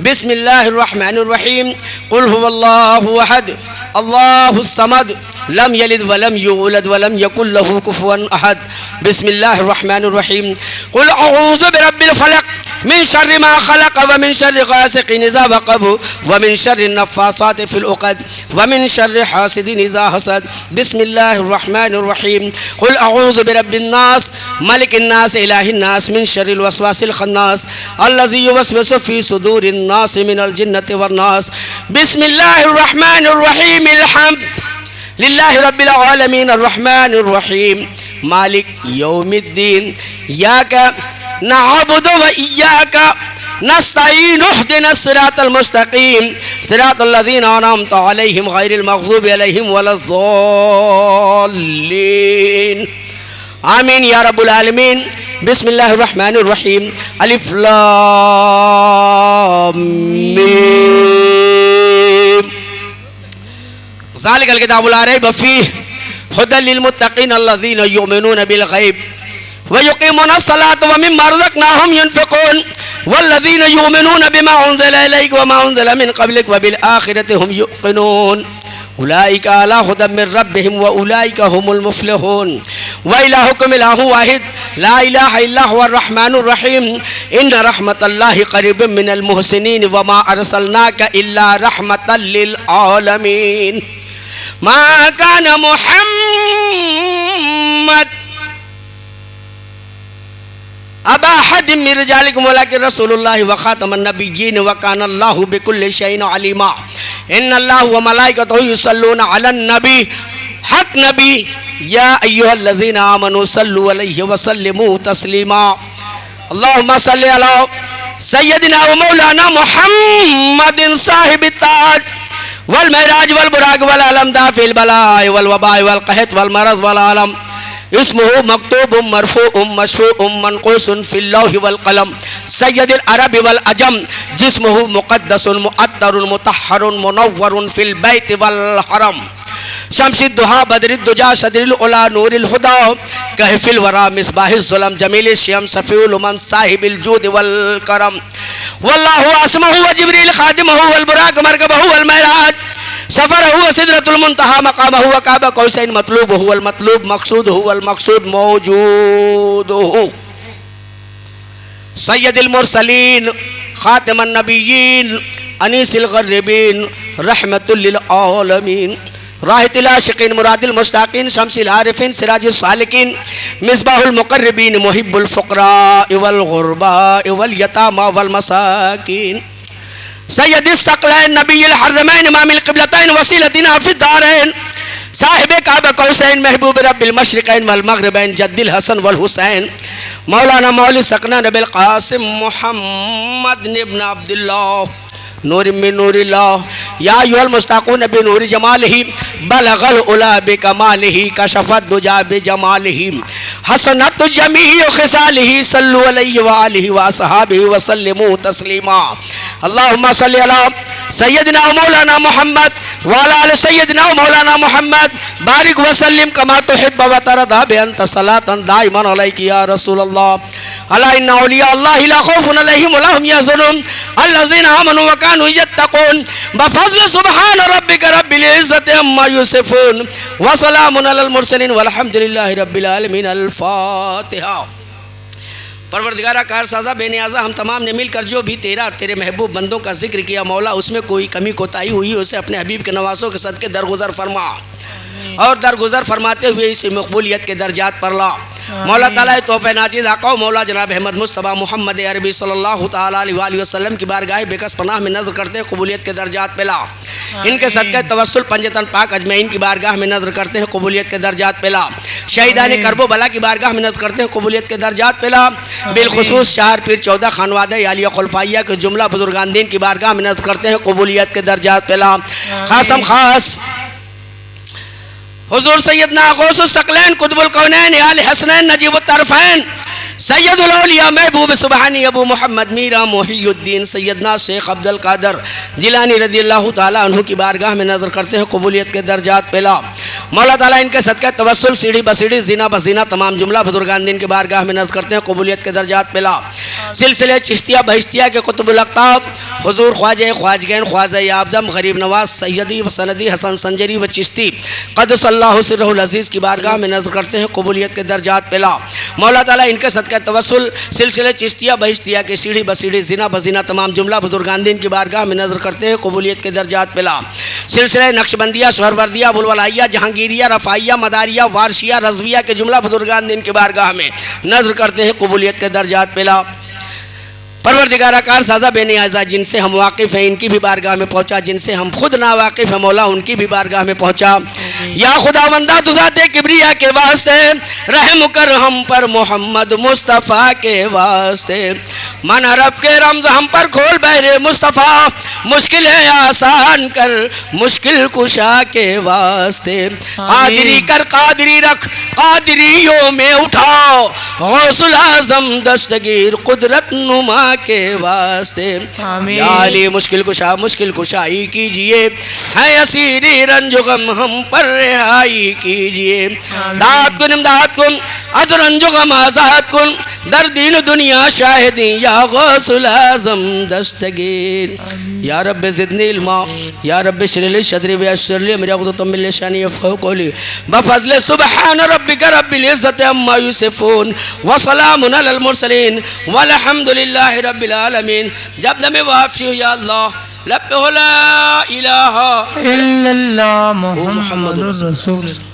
बिस्मिल्लाहिर रहमानिर रहीम। कुल हुवल्लाहु अहद अल्लाहुस समद लम यलिद वलम यूलद वलम यकुल लहू कुफुवन अहद। बिस्मिल्लाहिर रहमानिर रहीम। कुल अऊज़ु बिरब्बिल फलक मिन शर्रि मा खलक व मिन शर्रि गासिकिन इज़ा वक़ब व मिन शर्रि नफ़्फ़ासाति फ़िल उक़द व मिन शर्रि हासिदिन इज़ा हसद। बिस्मिल्लाहिर रहमानिर रहीम। कुल अऊज़ु बिरब्बिन नास मलिकिन नास इलाहिन नास मिन शर्रिल वसवासिल खन्नास अल्लज़ी युवस्विसु फ़ी सुदूरिन नास मिनल जिन्नति वन नास। बिस्मिल्लाहिर रहमानिर रहीम। हम्द लिल्लाहि रब्बिल आलमीन अर्रहमानिर रहीम मालिक यौमिद्दीन इय्याका नअबुदु व इय्याका नस्तईन इहदिनस सिरातल मुस्तकीम सिरातल लज़ीना अनअमता अलैहिम गैरिल मग़ज़ूबि अलैहिम वलज़्ज़ाल्लीन। आमीन या रब्बुल आलमीन। बिस्मिल्लाहिर रहमानिर रहीम। अलिफ लाम मीम। ज़ालिकल किताबु ला रैब फ़ीह हुदल लिल मुत्तक़ीन अल्लज़ीना युमिनूना बिल गैब व युक़ीमूनस सलात व मिम्मा रज़क़नाहुम युनफ़िक़ून वल्लज़ीना युमिनूना बिमा उन्ज़िला इलैक व मा उन्ज़िला मिन क़ब्लिक व बिल आख़िरति हुम युक़िनून उलाइका अला हुदम मिन रब्बिहिम व उलाइका हुमुल मुफ़्लिहून। व इलाहुकुम इलाहुन वाहिद ला इलाहा इल्ला हुवर रहमानुर रहीम इन्न रहमतल्लाहि क़रीबुम मिनल मुहसिनीन व मा अरसलनाका इल्ला रहमतल लिल आलमीन। मा काना मुहम्मद अबा अहदिम मिन रिजालिकुम वलाकिन रसूलुल्लाहि व खातमन नबिय्यीन व काना अल्लाहु बिकुल्लि शैइन अलीमा। इन्नल्लाह व मलाइकतहु युसल्लूना अलन नबी हक नबी या अय्युहल्लज़ीना आमनू सल्लु अलैहि व सल्लिमू तस्लीमा। अल्लाहुम्मा सल्लि अला सय्यदिना व मौलाना मुहम्मदिन साहिबित ताज वल महराज वल बुराक वल अलमदा फिल बलाए वल वबाए वल कहत वल मरज़ वल आलम इस्मुहु मक्तूबुम मरफूउम मशफूउम मनक़ूसुन फिल लौहि वल कलम सय्यदुल अरब वल अजम जिस्मुहु मुक़द्दसुन मुअत्तरुन मुतहहरुन मुनव्वरुन फिल बैत वल हरम शम्सिद दुहा बदरिद दुजा सदरिल उला नूरिल हुदा कहफिल वरा मिसबाहिज़ ज़ुलम जमील श्याम सफ़ीउल उमम साहिबिल जूद वल करम वल्लाहु अस्महु व जिब्रील खादिमहु वल बुराक मरकबहु वल महराज सफ़रहु व सिदरतुल मुंतहा मक़ामहु व काबा कौसैन मतलूबहु वल मतलूब मक़सूदहु वल मक़सूद मौजूदहु। सय्यदुल मुरसलीन खातिमुन नबिय्यीन अनीसिल ग़र्रिबीन रहमतुल लिल आलमीन राहतिल आशिकीन मुरादिल मुश्ताकीन शम्सिल आरिफीन सिराजुस सालिकीन मिसबाहुल मुक़र्रबीन मुहिब्बुल फ़ुक़रा वल ग़ुरबा वल यतामा वल मसाकीन सय्यदिस सकलैन नबियुल हरमैन इमामिल क़िबलतैन वसीलतिना फ़िद दारैन साहिब काबा कौसैन महबूब रब्बिल मशरिक़ैन वल मग़रिबैन जद्दिल हसन वल हुसैन मौलाना मौली सकना नबिल क़ासिम मुहम्मद इब्न अब्दुल्लाह नूर मिन नूरिल्लाह या अय्युहल मुस्ताक़ून बि नूरि जमालिही बलगल उला बि कमालिही कशफत दुजा बि जमालिही हसनत जमीउ खिसालिही सल्लु अलैहि व आलिहि व अस्हाबिही व सल्लिमू तस्लीमा। अल्लाहुम्मा सल्लि अला सय्यदिना व मौलाना मुहम्मद व अला आलि सय्यदिना व मौलाना मुहम्मद बारिक व सल्लिम कमा तुहिब्बु व तरदा बि अंत सलातन दाइमन अलैका या रसूलल्लाह। अला इन्ना औलिया अल्लाहि ला खौफुन अलैहिम व ला हुम यहज़नून अल्लज़ीना आमनू व कानू यत्तक़ून बफ़ज़्लि सुब्हान रब्बिका रब्बिल इज़्ज़ति अम्मा युसिफ़ून व सलामुन अलल मुरसलीन वल्हम्दुलिल्लाहि रब्बिल आलमीन। अल फातिहा। परवरदिगारा कार साज़ा बेनियाज़ा हम तमाम ने मिलकर जो भी तेरा और तेरे महबूब बंदों का जिक्र किया मौला उसमें कोई कमी कोताही हुई उसे अपने हबीब के नवासों के सदके दरगुजर फरमा। और दरगुजर फरमाते हुए इसी मकबूलियत के दर्जात पर ला। मौला ताला तोहफे नाजिद आका मौला जनाब अहमद मुस्तफ़ा मोहम्मद अरबी सल्लल्लाहु ताला अलैहि वसल्लम की बारगाह बेकस पनाह में नज़र करते कबूलियत के दर्जात पे ला। इनके सदक़े तवस्सुल पंजतन पाक अजमैन की बारगाह में नज़र करते हैं कबूलियत के दर्जात पे ला। शहीदान करबो बला की बारगाह में नज़र करते हैं कबूलियत के दर्जात पे ला। बिलखुसूस 4 पीर 14 खानवादे आलिया खुलफाइया के जुमला बुजुर्गान दीन की बारगाह में नज़र करते हैं कबूलियत के दर्जात पे ला। खासम खास हुजूर सैयदना गौसुस सकलैन कुतुबुल कौनैन आले हसनैन नजीबुत तरफैन सैयदुल औलिया महबूब सुबहानी अबू मोहम्मद मीरा मोहियुद्दीन सैयदना शेख अब्दुल कादर जिलानी रज़ियल्लाहु ताला अन्हु की बारगाह में नज़र करते हैं कबूलियत के दर्जात पे ला। मौला ताला इनके सदक़े तवस्सुल सीढ़ी बसीढ़ी जीना बजीना तमाम जुमला बुजुर्गान दिन की बारगाह में नज़र करते हैं कबूलियत के दर्जात पे ला। सिलसिले चिश्तिया बहिश्तिया के कुतुबुल अक़ताब हुजूर ख्वाजा ख्वाजगैन ख्वाजा आज़म गरीब नवाज सैयदी व सनदी हसन संजरी व चिश्ती क़द्दसल्लाहु सिर्रुल अज़ीज़ की बारगाह में नज़र करते हैं कबूलियत के दर्जात पे ला। मौला ताला इनके सदक़े तवस्सुल सिलसिले चिश्तिया बहिश्तिया के सीढ़ी बसीढ़ी जीना बजीना तमाम जुमला बुजुर्गान दिन की बारगाह में नज़र करते हैं कबूलियत के दर्जात पे ला। सिलसिले नक्शबंदिया सोहरवर्दिया बुलवलाइया जहांगीरिया रफ़ाइया मदारिया वारशिया रज़विया के जुमला बुजुर्गान दिन की बारगाह में नज़र करते हैं कबूलियत के दर्जात पे ला। परवरदिगार कार साजा बेनियाज़ा जिनसे हम वाकिफ़ हैं इनकी भी बारगाह में पहुँचा, जिनसे हम खुद ना वाकिफ़ हैं मौला उनकी भी बारगाह में पहुँचा। या खुदावंदा तुज़ाते किब्रिया के वास्ते रहम कर हम पर मोहम्मद मुस्तफ़ा के वास्ते मन अरब के रमज़ हम पर खोल बहरे मुस्तफ़ा मुश्किल है आसान कर मुश्किल कुशा के वास्ते कादरी कर कादरी रख कादरियों में उठाओ गौसुल आज़म दस्तगीर कुदरत नुमा के वास्ते या अली मुश्किल कुशाई कीजिए है असीरी रंजो गम हम पर रिहाई कीजिए दात कुन इमदाद कुन अज रंजो गम आज़ाद कुन दर दीन दुनिया शाहिदी या गौसुल आज़म दस्तगीर या रब ज़िदनी इल्मा या रब इश्रह ली सदरी व यस्सिर ली अमरी वहलुल मिन लिसानी यफ़क़हू क़ौली बफ़ज़्ल सुब्हान रब्बिका रब्बिल इज़्ज़ति अम्मा यसिफ़ून व सलामुन अलल मुरसलीन वल्हम्दुलिल्लाहि रब्बिल आलमीन। जब दमे वाफ़ी हो या अल्लाह ला इलाहा इल्लल्लाह मुहम्मदुर रसूल।